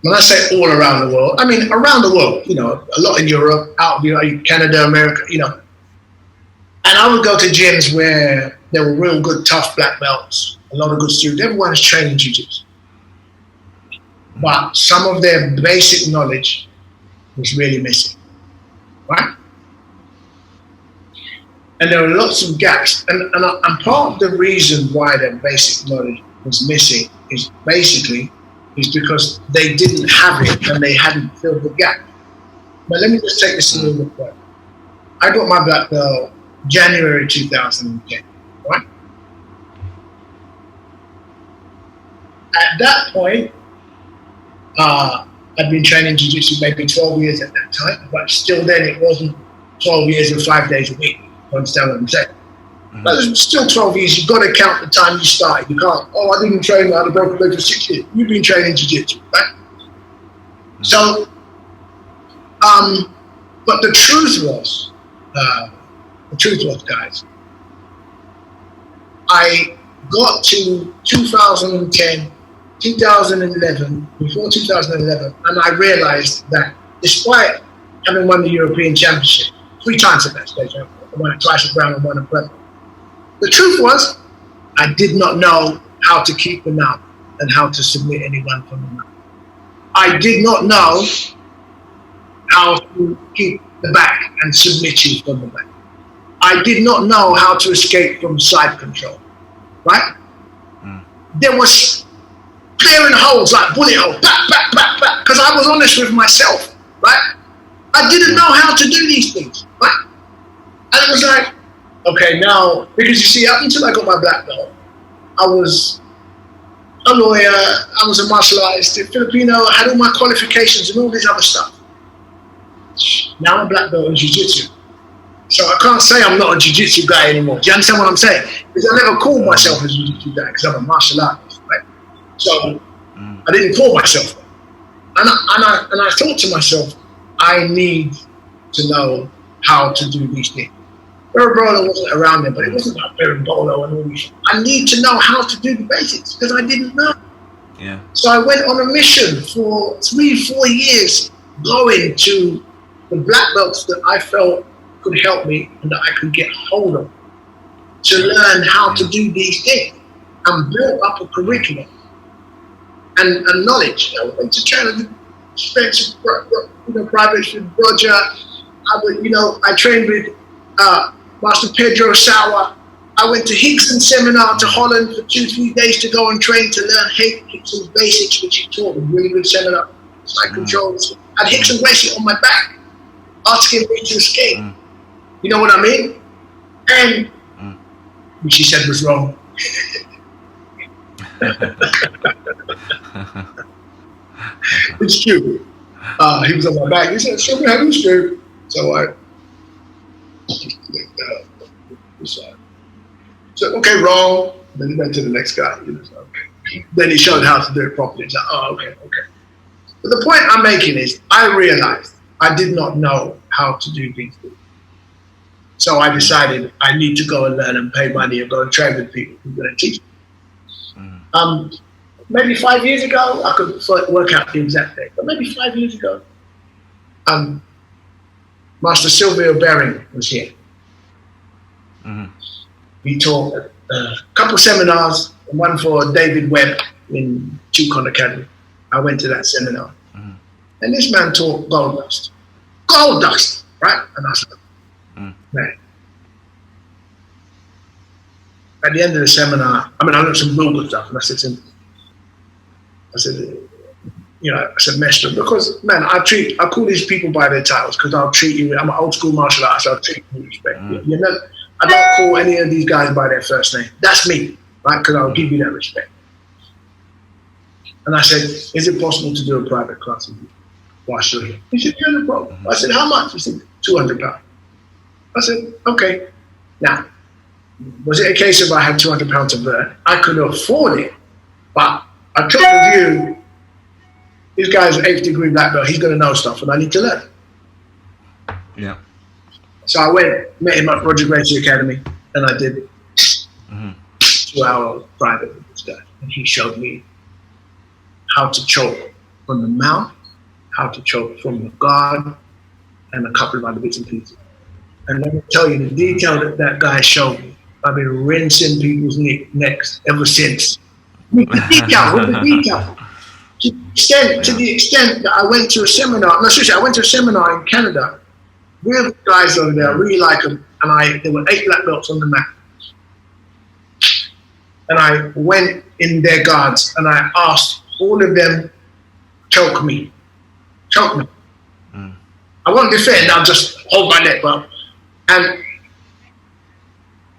When I say all around the world, I mean around the world, a lot in Europe, out, Canada, America, and I would go to gyms where there were real good, tough black belts, a lot of good students, everyone is training jiu-jitsu. But some of their basic knowledge was really missing, right? And there were lots of gaps, and part of the reason why their basic knowledge was missing is because they didn't have it and they hadn't filled the gap. But let me just take this a little bit further. I got my black belt January 2010, right? At that point, I'd been training jiu-jitsu maybe 12 years at that time, but still then it wasn't 12 years and 5 days a week. You understand what I'm saying? But it's still 12 years, you've got to count the time you started. You can't, I didn't train, I had a broken leg for 6 years. You've been training jiu-jitsu, right? So, but the truth was, guys, I got to 2010, 2011, before 2011, and I realized that despite having won the European Championship, 3 times at that stage. I won it twice at brown and 1 at black. The truth was, I did not know how to keep the mount and how to submit anyone from the mount. I did not know how to keep the back and submit you from the back. I did not know how to escape from side control, right? There was clearing holes like bullet holes, back, because I was honest with myself, right? I didn't know how to do these things, right? And it was like, okay, now, because you see, up until I got my black belt, I was a lawyer, I was a martial artist, a Filipino, I had all my qualifications and all this other stuff. Now I'm a black belt in jiu-jitsu. So I can't say I'm not a jiu-jitsu guy anymore. Do you understand what I'm saying? Because I never called myself a jiu-jitsu guy because I'm a martial artist, right? So I didn't call myself that. And I thought to myself, I need to know how to do these things. Berimbolo wasn't around there, but it wasn't like Berimbolo and all these. I need to know how to do the basics because I didn't know. Yeah. So I went on a mission for 3-4 years, going to the black belts that I felt could help me and that I could get hold of to learn how to do these things and build up a curriculum and knowledge. I went to China, spent some private with Roger. I trained with Master Pedro Sauer. I went to Hickson seminar to Holland for 2-3 days to go and train to learn Hickson's basics, which he taught me. Really good seminar. Side controls. I had Hickson bracelet on my back, asking me to escape. You know what I mean? And which he said was wrong. It's true. He was on my back. He said, "Show me how to escape." So I said, "Okay, wrong." Then he went to the next guy. Okay. Then he showed how to do it properly. He's like, "Oh, okay." But the point I'm making is, I realized I did not know how to do these things. So I decided I need to go and learn and pay money and go and train with people who are going to teach me. Maybe 5 years ago, I could work out the exact date, but maybe 5 years ago, Master Silvio Bering was here. He taught a couple seminars, one for David Webb in Chukon Academy. I went to that seminar. And this man taught gold dust. Gold dust, right? And I said, man. At the end of the seminar, I learned some real good stuff. And I said to him, I said, Master, because, man, I call these people by their titles because I'll treat you, I'm an old school martial artist, I'll treat you with respect. I don't call any of these guys by their first name. That's me, right? Because I'll give you that respect. And I said, is it possible to do a private class with you whilst you're here? He said, yeah, no problem. I said, how much? He said, £200. I said, okay. Now, was it a case of I had £200 to burn? I could afford it, but I took the view, this guy's an 8th degree black belt, he's going to know stuff and I need to learn. Yeah. So I went, met him at Roger Gracie Academy, and I did 2-hour private with this guy. And he showed me how to choke from the mouth, how to choke from the guard, and a couple of other bits and pieces. And let me tell you, the detail that guy showed me, I've been rinsing people's necks ever since. With the detail. To the extent that I went to a seminar, I went to a seminar in Canada. Real guys over there, I really like them. And there were 8 black belts on the mat. And I went in their guards and I asked all of them, choke me. I won't defend, I'll just hold my neck up. And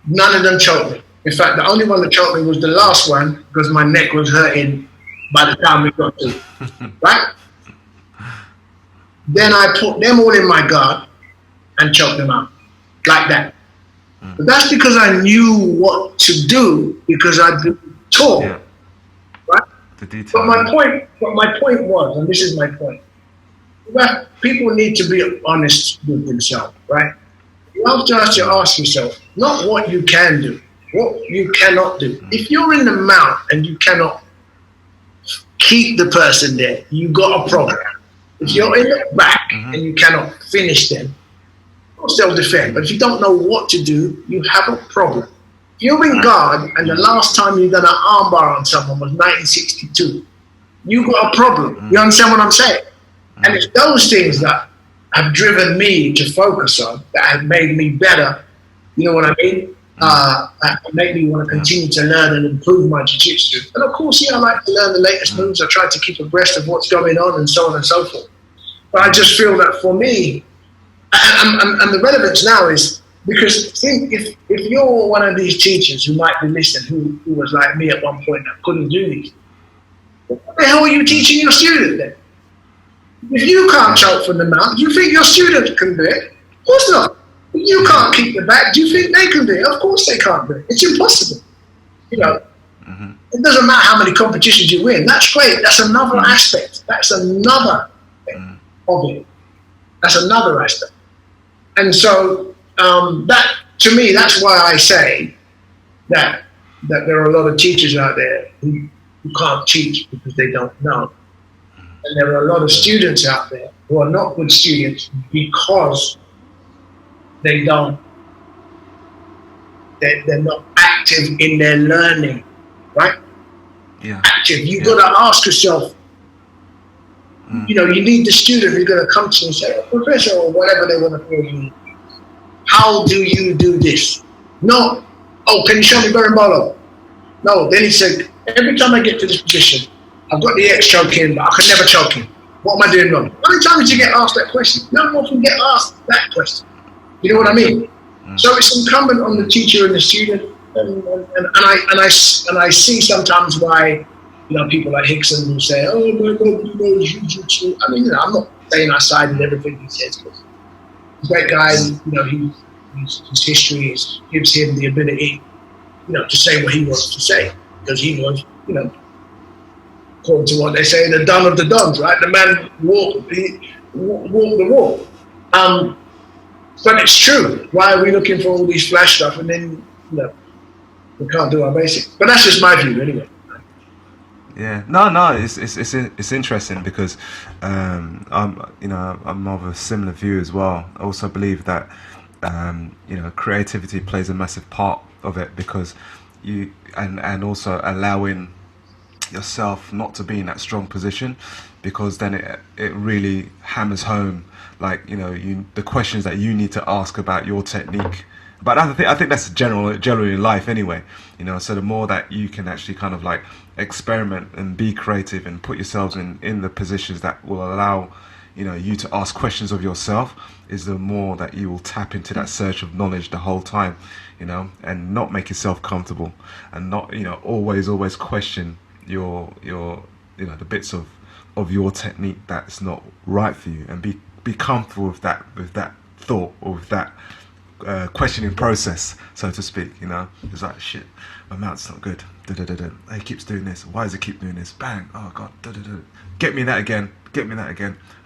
none of them choked me. In fact, the only one that choked me was the last one because my neck was hurting by the time we got to, right? Then I put them all in my guard and choked them out, like that. But that's because I knew what to do because I'd been taught, right? But my point was, and this is my point, that people need to be honest with themselves, right? You have to ask yourself, not what you can do, what you cannot do. If you're in the mount and you cannot keep the person there, you got a problem. If you're in the back and you cannot finish them, course they'll defend. But if you don't know what to do, you have a problem. If you're in guard and the last time you done an armbar on someone was 1962, you got a problem. You understand what I'm saying? And it's those things that have driven me to focus on, that have made me better. You know what I mean? That made me want to continue to learn and improve my jiu-jitsu. And of course, I like to learn the latest moves. I try to keep abreast of what's going on and so on and so forth. But I just feel that for me, and the relevance now is, because think if you're one of these teachers who might be listening, who was like me at one point that couldn't do these, what the hell are you teaching your student then? If you can't choke from the mouth, do you think your student can do it? Of course not. If you can't keep the back, do you think they can do it? Of course they can't do it. It's impossible. You know, it doesn't matter how many competitions you win. That's great. That's another aspect. That's another thing of it. That's another aspect. And so that, to me, that's why I say that there are a lot of teachers out there who can't teach because they don't know. And there are a lot of students out there who are not good students because they're not active in their learning, right? Yeah. Active. You've got to ask yourself, you know, you need the student who's going to come to you and say, oh, Professor, or whatever they want to call you, how do you do this? No. Oh, can you show me berimbolo? No. Then he said, every time I get to this position, I've got the X choke in, but I can never choke him. What am I doing wrong? How many times do you get asked that question? No one can get asked that question. You know what I mean? So it's incumbent on the teacher and the student, and I see sometimes why, you know, people like Hickson will say, oh, nobody knows jiu-jitsu. I mean, you know, I'm not saying I side in everything he says, but he's a great guy. You know, his history gives him the ability, you know, to say what he wants to say, because he was, you know, according to what they say, the Don of the Dons, right? The man walked the walk. But it's true. Why are we looking for all these flash stuff and then, you know, we can't do our basics? But that's just my view, anyway. Yeah, no, it's interesting because I'm of a similar view as well. I also believe that you know, creativity plays a massive part of it, because you and also allowing yourself not to be in that strong position, because then it really hammers home, like, you know, the questions that you need to ask about your technique. But I think that's generally in life anyway, you know. So the more that you can actually kind of like experiment and be creative and put yourselves in the positions that will allow, you know, you to ask questions of yourself, is the more that you will tap into that search of knowledge the whole time, you know, and not make yourself comfortable, and not, you know, always question your you know, the bits of your technique that's not right for you, and be comfortable with that thought, or with that questioning process, so to speak. You know, it's like, shit, my mouth's not good. He keeps doing this. Why does he keep doing this? Bang! Oh god! Get me that again.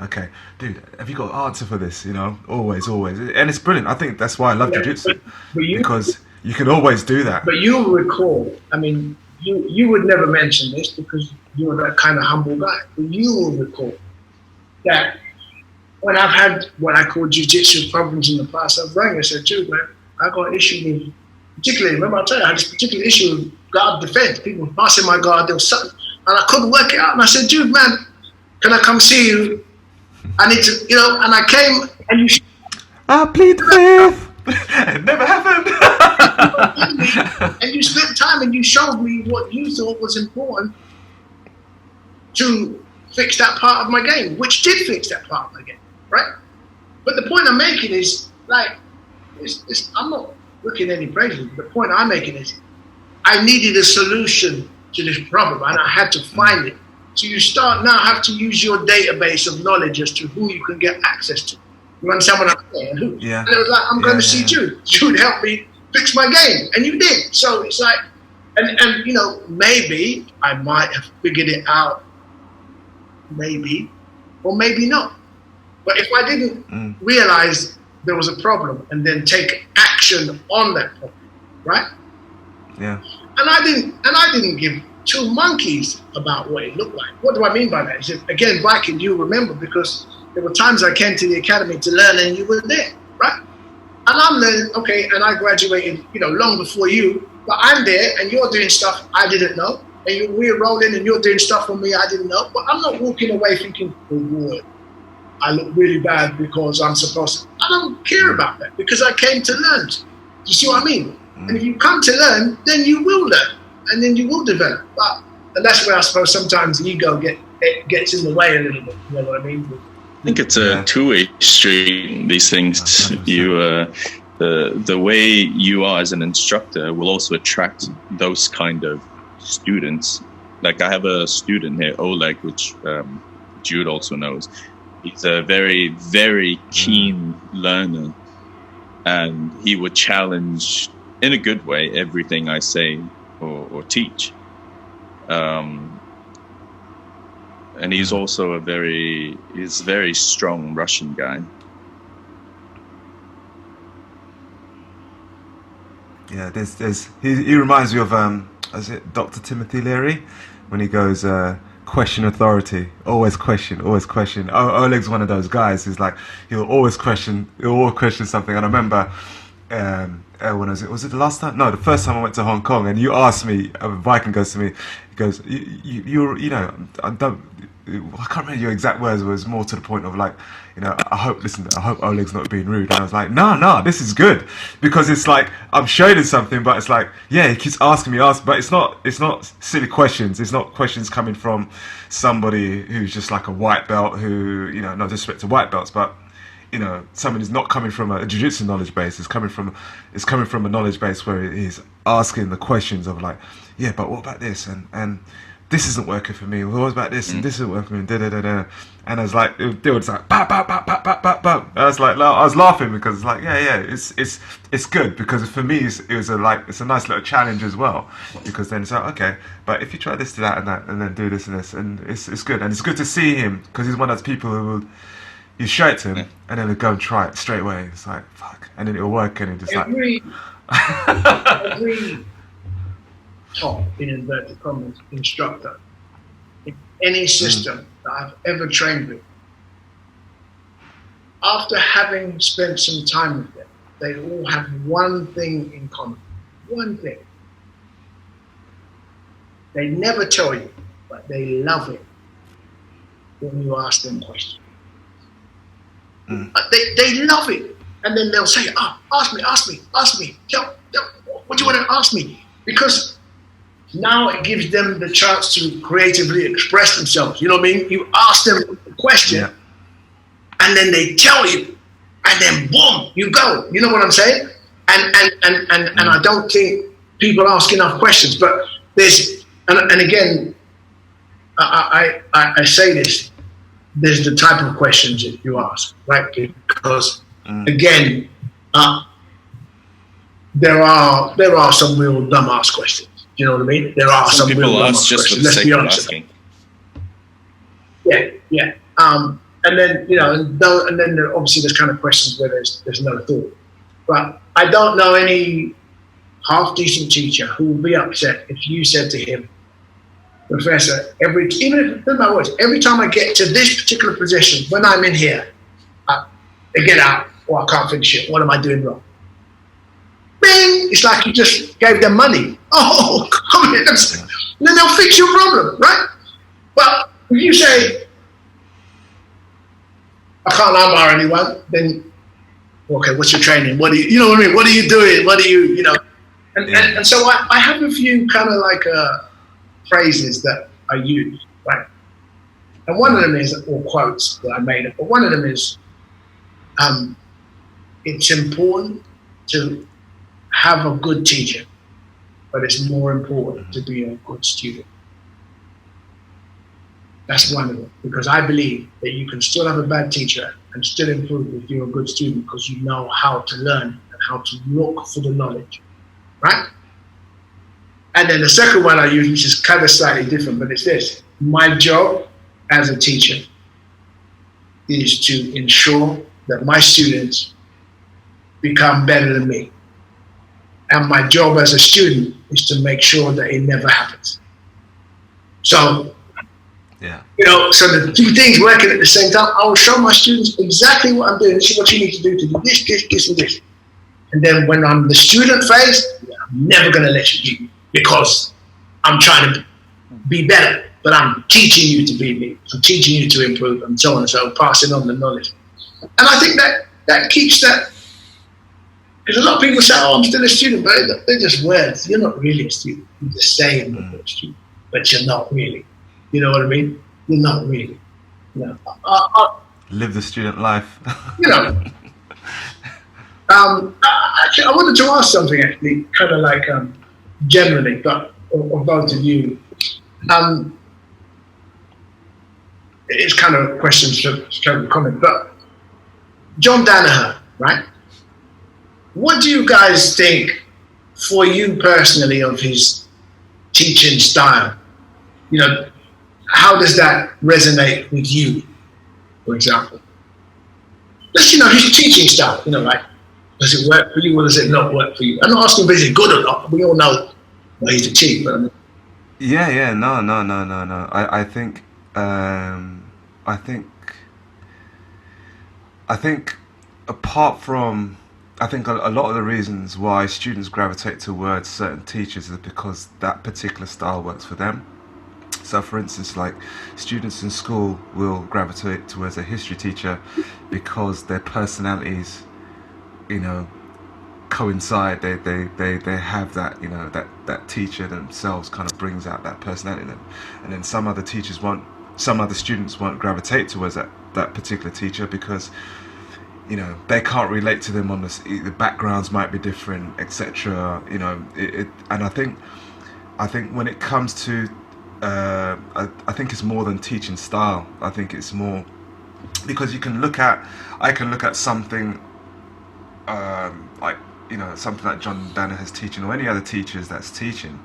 Okay, dude, have you got an answer for this? You know, always, and it's brilliant. I think that's why I love jiu-jitsu, because you can always do that. But you'll recall, I mean, you would never mention this because you're that kind of humble guy. But you will recall that when I've had what I call jiu-jitsu problems in the past, I've rang and said, dude, man, I got an issue with, particularly, remember I told you, I had this particular issue with guard defense. People passing my guard, there was something, and I couldn't work it out. And I said, dude, man, can I come see you? I need to, you know, and I came, and you... I plead the fifth. It never happened. And you spent time and you showed me what you thought was important to fix that part of my game, which did fix that part of my game, right? But the point I'm making is, like, I'm not looking any praises. The point I'm making is, I needed a solution to this problem, and I had to find it. So you have to use your database of knowledge as to who you can get access to. You understand what I'm saying? Yeah. And it was like, I'm going to see Jude. Jude helped me fix my game, and you did. So it's like, and you know, maybe I might have figured it out, maybe, or maybe not. But if I didn't realize there was a problem and then take action on that problem, right? Yeah. And I didn't give two monkeys about what it looked like. What do I mean by that? It's just, again, Viking, you remember, because there were times I came to the academy to learn and you were there, right? And I'm learning, okay, and I graduated, long before you, but I'm there and you're doing stuff I didn't know. And we're rolling and you're doing stuff for me I didn't know. But I'm not walking away thinking, oh, boy, I look really bad because I'm supposed to. I don't care about that because I came to learn. You see what I mean? And if you come to learn, then you will learn and then you will develop. And that's where I suppose sometimes ego gets in the way a little bit. You know what I mean? I think it's a two-way street, these things. The way you are as an instructor will also attract those kind of students. Like I have a student here, Oleg, which Jude also knows. He's a very, very keen learner, and he would challenge in a good way everything I say or teach. And he's also a very strong Russian guy. Yeah, he reminds me of is it Dr. Timothy Leary when he goes question authority, always question. Oleg's one of those guys who's like he'll always question something. And I remember when was it the last time? No, the first time I went to Hong Kong, and you asked me. A Viking goes to me, he goes, I can't remember your exact words. It was more to the point of like, I hope Oleg's not being rude. And I was like, no, this is good, because it's like I'm showing him something, but it's like, yeah, he keeps asking me, but it's not silly questions. It's not questions coming from somebody who's just like a white belt who, no disrespect to white belts, but someone who's not coming from a jiu-jitsu knowledge base. It's coming from a knowledge base where he's asking the questions of like, yeah, but what about this and this isn't working for me. What about this and this isn't working for me? Da da da da. And I was like, it was like, bap, bap, bap, bap, bap, bap, bap. I was laughing because it's like, yeah, it's good, because for me it's a nice little challenge as well, because then it's like, okay, but if you try this to that and then do this and this, and it's good, and it's good to see him, because he's one of those people who will. You show it to him, and then he'll go and try it straight away. It's like, fuck. And then it'll work, and he'll just every top, in inverted commas, instructor in any system that I've ever trained with, after having spent some time with them, they all have one thing in common. One thing. They never tell you, but they love it when you ask them questions. They love it, and then they'll say, ask me. What do you want to ask me? Because now it gives them the chance to creatively express themselves. You know what I mean? You ask them a question, and then they tell you, and then boom, you go. You know what I'm saying? And I don't think people ask enough questions. But there's and again, I say this. There's the type of questions that you ask, right? Because again, there are some real dumbass questions. You know what I mean? There are some real dumbass questions. Let's be honest. Yeah. And then and then obviously there's kind of questions where there's no thought. But I don't know any half decent teacher who will be upset if you said to him, Professor, every time I get to this particular position, when I'm in here, I get out, I can't finish it. What am I doing wrong? Bing! It's like you just gave them money. Oh, come here. And then they'll fix your problem, right? But if you say, I can't armbar anyone, then, okay, what's your training? What do you know what I mean? What are you doing? What do you, And so I have a few kind of like phrases that I use, right? And one of them is, or quotes that I made up, but one of them is, it's important to have a good teacher, but it's more important to be a good student. That's one of them, because I believe that you can still have a bad teacher and still improve if you're a good student, because you know how to learn and how to look for the knowledge, right? And then the second one I use, which is kind of slightly different, but it's this. My job as a teacher is to ensure that my students become better than me. And my job as a student is to make sure that it never happens. So, so the two things working at the same time, I will show my students exactly what I'm doing. This is what you need to do this, and this. And then when I'm the student phase, I'm never going to let you beat me because I'm trying to be better, but I'm teaching you to be me. I'm teaching you to improve and so on and so, passing on the knowledge. And I think that keeps that, because a lot of people say, oh, I'm still a student, but they're just words. You're not really a student. You're just saying you're a student, but you're not really. You know what I mean? You're not really. You know, Live the student life. you know. Actually, I wanted to ask something, actually, kind of like generally, but of both of you. It's kind of a question, stroke of comment, but John Danaher, right? What do you guys think, for you personally, of his teaching style? You know, how does that resonate with you, for example? Just, you know, his teaching style, you know, like, does it work for you or does it not work for you? I'm not asking if it's good or not. We all know he's a cheat, but I mean, No. I think apart from, I think a lot of the reasons why students gravitate towards certain teachers is because that particular style works for them. So for instance, like students in school will gravitate towards a history teacher because their personalities, you know, coincide. They have that, you know, that teacher themselves kind of brings out that personality in them. And then some other students won't gravitate towards that particular teacher because, you know, they can't relate to them on the backgrounds might be different, etc. You know, and I think when it comes to I think it's more than teaching style. I think it's more because I can look at something like, you know, something like John Danaher's teaching or any other teachers that's teaching,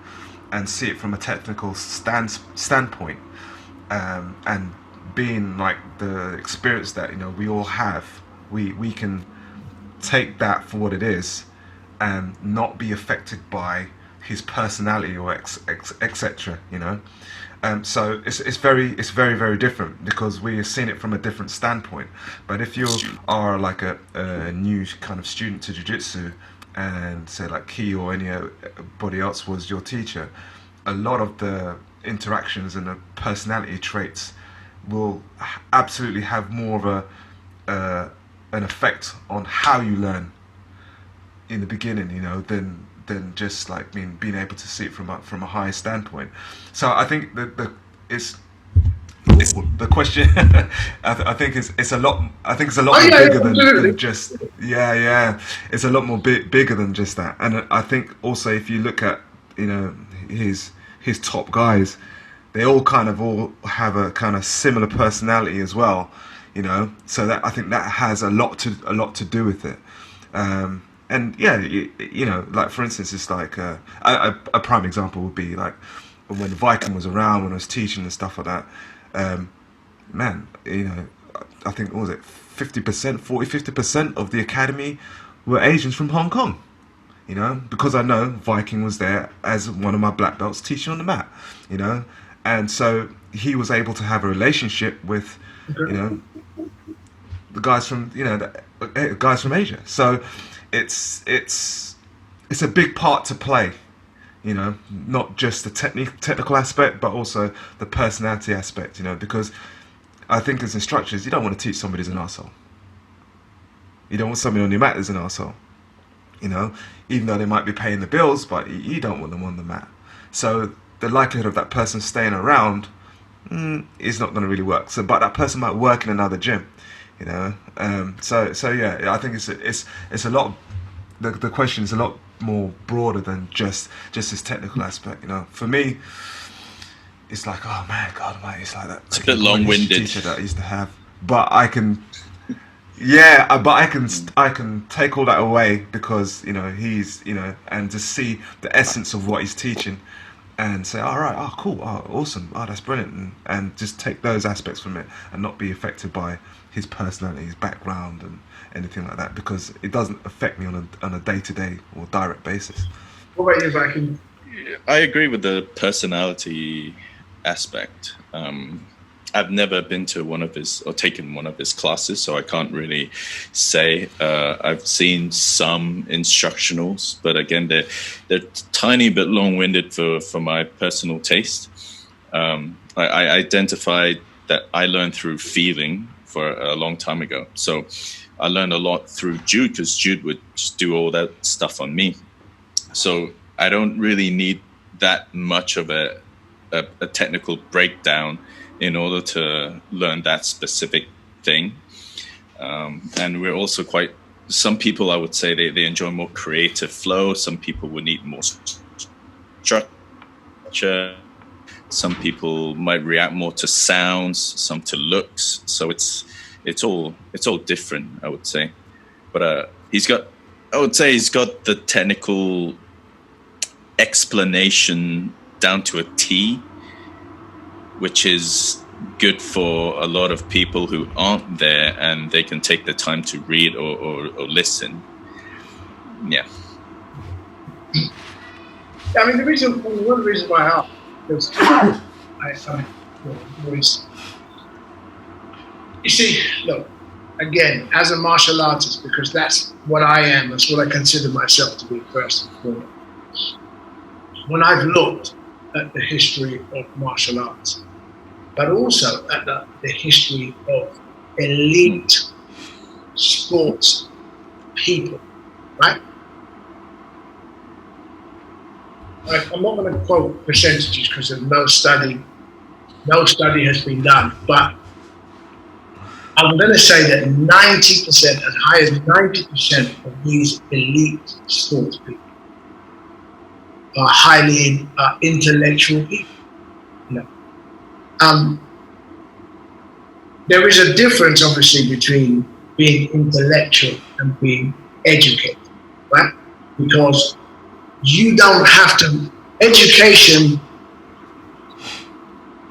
and see it from a technical standpoint, and being like the experience that, you know, we all have, we can take that for what it is and not be affected by his personality or etc. You know, so it's very different because we have seen it from a different standpoint. But if you are like a new kind of student to jiu-jitsu, and say like Key or anybody else was your teacher, a lot of the interactions and the personality traits will absolutely have more of an effect on how you learn in the beginning, you know, than just like being able to see it from a higher standpoint. So I think it's the question. I think it's a lot. I think it's a lot more bigger than just It's a lot more bigger than just that. And I think also if you look at, you know, his top guys, they all have a kind of similar personality as well, you know. So that I think that has a lot to do with it. And yeah, you know, like for instance, it's like a prime example would be like when Viking was around, when I was teaching and stuff like that. Man, you know, I think, what was it, 50% of the academy were Asians from Hong Kong. You know, because I know Viking was there as one of my black belts teaching on the mat. You know, and so he was able to have a relationship with, you know, the guys from, you know, the guys from Asia. So it's a big part to play, you know, not just the technical aspect, but also the personality aspect, you know, because I think as instructors, you don't want to teach somebody as an arsehole. You don't want somebody on your mat as an arsehole, you know, even though they might be paying the bills, but you don't want them on the mat. So the likelihood of that person staying around is not going to really work. So, but that person might work in another gym, you know. So yeah, I think it's a lot. The question is a lot more broader than just this technical aspect, you know. For me, it's like, oh man, God, man, it's like that. It's a bit long-winded. Teacher that I used to have, but I can. Yeah, but I can take all that away because, you know, he's, you know, and to see the essence of what he's teaching and say, all right, oh cool, oh awesome, oh that's brilliant, and just take those aspects from it and not be affected by his personality, his background and anything like that, because it doesn't affect me on a day-to-day or direct basis. What about you, Viking? I agree with the personality aspect. I've never been to one of his or taken one of his classes, so I can't really say. I've seen some instructionals, but again, they're tiny bit long-winded for my personal taste. I identified that I learned through feeling for a long time ago. So I learned a lot through Jude, because Jude would just do all that stuff on me. So I don't really need that much of a technical breakdown in order to learn that specific thing. And we're also some people, I would say, they enjoy more creative flow. Some people would need more structure. Some people might react more to sounds, some to looks. So it's all different, I would say. But he's got the technical explanation down to a T, which is good for a lot of people who aren't there, and they can take the time to read or listen. Yeah. I mean, one of the reasons why I asked, because I always, you see, look, again, as a martial artist, because that's what I am, that's what I consider myself to be first and foremost. When I've looked at the history of martial arts, but also at the history of elite sports people, right? I'm not going to quote percentages because no study has been done, but I'm going to say that 90%, as high as 90% of these elite sports people are highly intellectual people. You know? There is a difference, obviously, between being intellectual and being educated, right? Because you don't have to. Education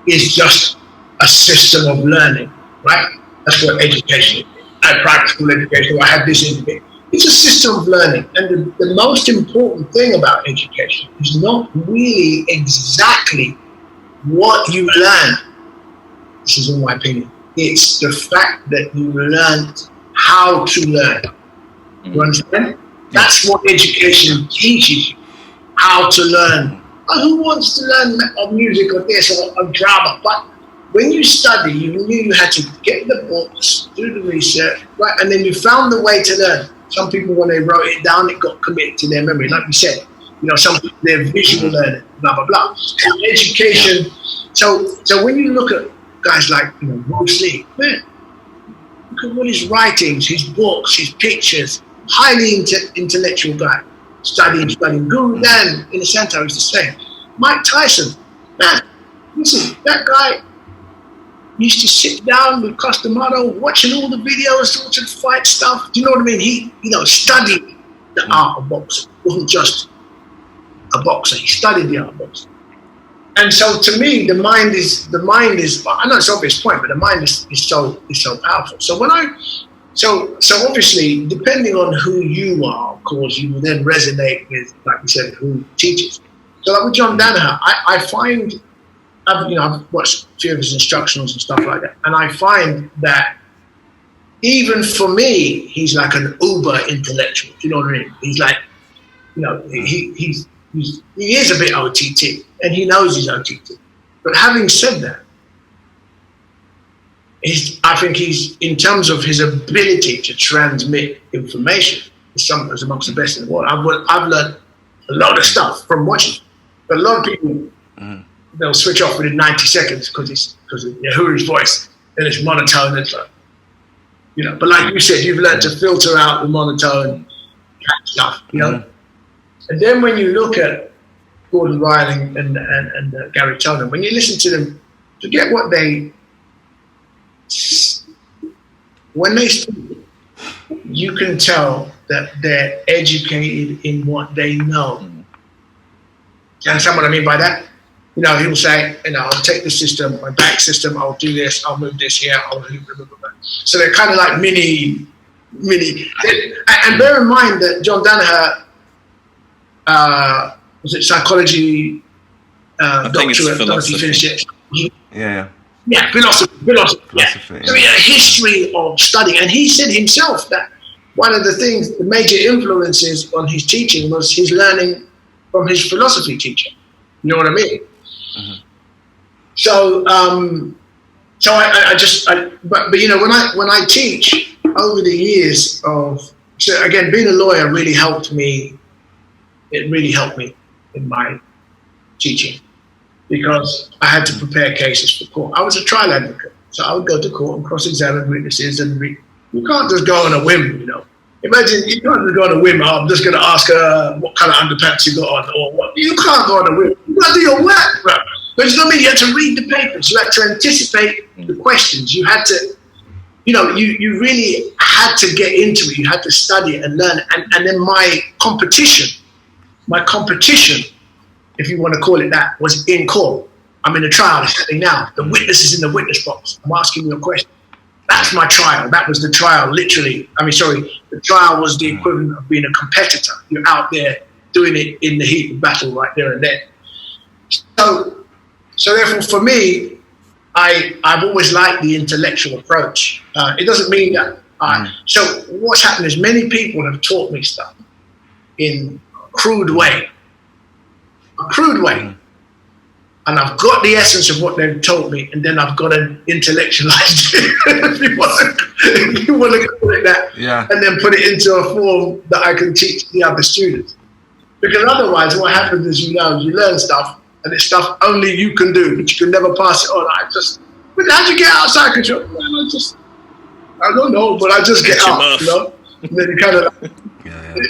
is just a system of learning, right? That's what education is. I had practical education, I had this education. It's a system of learning. And the most important thing about education is not really exactly what you learn. This is in my opinion. It's the fact that you learned how to learn. You understand? That's what education teaches you. How to learn. Who wants to learn music or this or drama? But when you study, you knew you had to get the books, do the research, right? And then you found the way to learn. Some people, when they wrote it down, it got committed to their memory. Like we said, you know, some people, they're visual learning, blah, blah, blah. And education. So when you look at guys like, you know, Bruce Lee, man, look at all his writings, his books, his pictures, highly intellectual guy. Studying. Guru Dan in the center is the same. Mike Tyson, man, listen, that guy used to sit down with Costamodo, watching all the videos, watching fight stuff. Do you know what I mean? He, you know, studied the art of boxing. He wasn't just a boxer. He studied the art of boxing. And so, to me, the mind is. I know it's an obvious point, but the mind is so powerful. So So obviously, depending on who you are, of course, you will then resonate with, like we said, who teaches. So like with John Danaher, I find, I've watched a few of his instructionals and stuff like that, and I find that even for me, he's like an uber intellectual. Do you know what I mean? He's like, you know, he is a bit OTT, and he knows he's OTT. But having said that, I think he's, in terms of his ability to transmit information, is amongst the best in the world. I've learned a lot of stuff from watching. But a lot of people, they'll switch off within 90 seconds because of Yahuru's voice, and it's monotone and stuff. You know, but like you said, you've learned to filter out the monotone stuff, you know. And then when you look at Gordon Ryle and Gary Tonin, when you listen to them, forget what when they speak, you can tell that they're educated in what they know. You understand what I mean by that? You know, he'll say, you know, I'll take the system, my back system, I'll do this, I'll move this here, I'll do blah, blah, blah, blah. So they're kind of like mini. And bear in mind that John Danaher, was it psychology doctorate? I don't know if he finished it. Yeah. Yeah, philosophy. Yeah. So he had a history of studying, and he said himself that one of the major influences on his teaching was his learning from his philosophy teacher. You know what I mean? Mm-hmm. So, but you know, when I teach over the years so again, being a lawyer really helped me. It really helped me in my teaching because I had to prepare cases for court. I was a trial advocate, so I would go to court and cross-examine witnesses, and you can't just go on a whim, you know. Imagine you can't just go on a whim. Oh, I'm just going to ask her what kind of underpants you got on, or what. You can't go on a whim. You got to do your work, bro. But you know what I mean? You had to read the papers. You had to anticipate the questions. You had to, you know, you really had to get into it. You had to study it and learn it. And then my competition, if you want to call it that, was in court. I'm in a trial setting now. The witness is in the witness box. I'm asking you a question. That's my trial. That was the trial, literally. The trial was the equivalent of being a competitor. You're out there doing it in the heat of battle right there and then. So therefore, for me, I've always liked the intellectual approach. It doesn't mean that so what's happened is many people have taught me stuff in a crude way. And I've got the essence of what they've told me, and then I've got to intellectualize it, if you want to call it that, and then put it into a form that I can teach the other students. Because otherwise, what happens is, you learn stuff, and it's stuff only you can do, but you can never pass it on. But how'd you get outside control? Well, I don't know, but I just get out, you know? And then you kind of,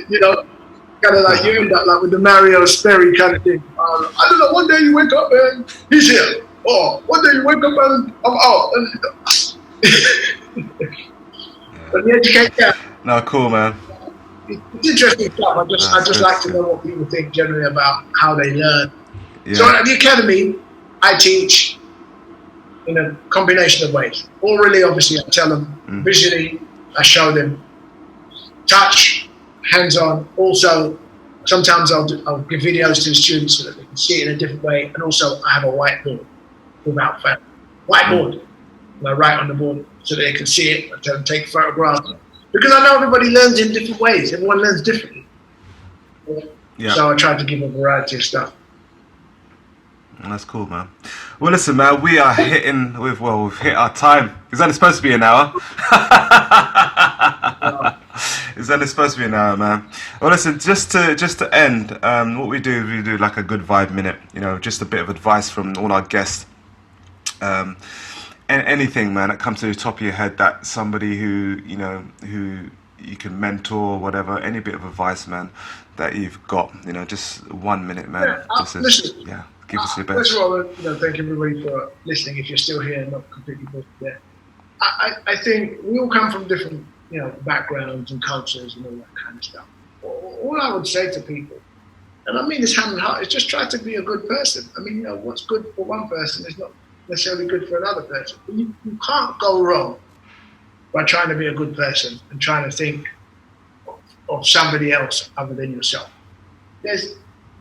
you know, kind of like you end up like with the Mario Sperry kind of thing. I don't know, one day you wake up and he's here. Or one day you wake up and I'm out. But the education. No, cool, man. It's interesting stuff. I just like to know what people think generally about how they learn. Yeah. So at the academy, I teach in a combination of ways. Orally, obviously, I tell them. Visually, I show them. Touch. Hands-on. Also, sometimes I'll give videos to the students so that they can see it in a different way. And also, I have a whiteboard without fail. Whiteboard. And I write on the board so that they can see it. I tell them take photographs. Because I know everybody learns in different ways. Everyone learns differently. Yeah. So I try to give a variety of stuff. That's cool, man. Well, listen, man, we've hit our time. Is that supposed to be an hour? Is that supposed to be an hour, man? Well, listen, just to end, what we do like a good vibe minute, you know, just a bit of advice from all our guests. And anything, man, that comes to the top of your head that somebody who you can mentor, whatever, any bit of advice, man, that you've got, you know, just 1 minute, man. Listen. Give us your best. First of all, thank everybody for listening. If you're still here and not completely bored there, I think we all come from different, backgrounds and cultures and all that kind of stuff. All I would say to people, and I mean this hand on heart, is just try to be a good person. I mean, what's good for one person is not necessarily good for another person. But you can't go wrong by trying to be a good person and trying to think of somebody else other than yourself.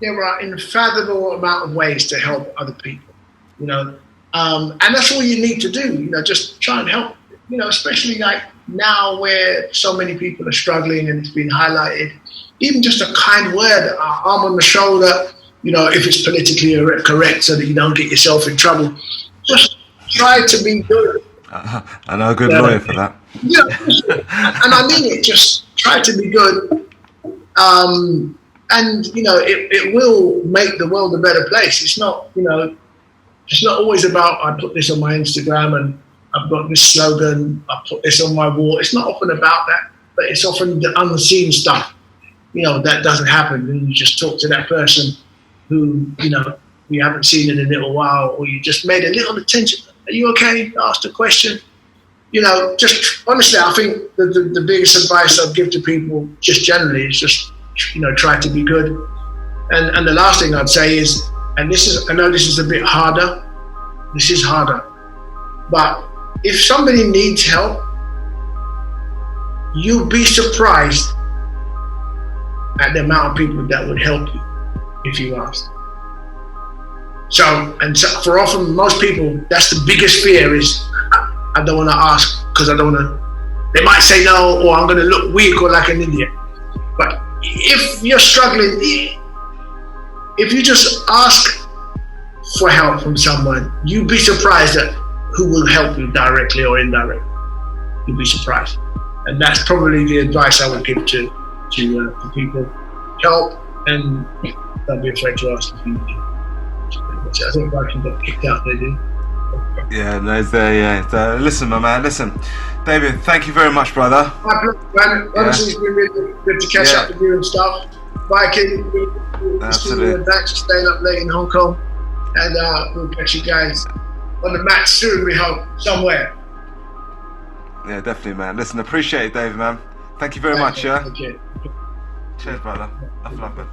There are unfathomable amount of ways to help other people, and that's all you need to do, just try and help, especially like now where so many people are struggling and it's been highlighted, even just a kind word, arm on the shoulder, if it's politically correct so that you don't get yourself in trouble, just try to be good. I know a good lawyer for that. Yeah, and I mean it, just try to be good. And it will make the world a better place. It's not, it's not always about I put this on my Instagram and I've got this slogan, I put this on my wall. It's not often about that, but it's often the unseen stuff, that doesn't happen. And you just talk to that person who, you haven't seen in a little while, or you just made a little attention. Are you okay? Asked a question. Just honestly, I think the biggest advice I'd give to people just generally is just, try to be good. And the last thing I'd say is, and I know this is a bit harder, but if somebody needs help, you'll be surprised at the amount of people that would help you if you asked. So for often most people, that's the biggest fear is I don't want to ask because I don't want to. They might say no, or I'm going to look weak or like an idiot. But if you're struggling, if you just ask for help from someone, you'd be surprised at who will help you directly or indirectly. You'd be surprised. And that's probably the advice I would give to people. Help, and don't be afraid to ask if you need. I think I can get kicked out, they do. Yeah, no, listen, my man, listen. David, thank you very much, brother. My pleasure, man. Honestly, it's been really good to catch up with you and stuff. Bye, King. Absolutely. Thanks for staying up late in Hong Kong. And we'll catch you guys on the mat soon, we hope, somewhere. Yeah, definitely, man. Listen, appreciate it, David, man. Thank you very much, yeah? Okay. Cheers, brother. Love, man.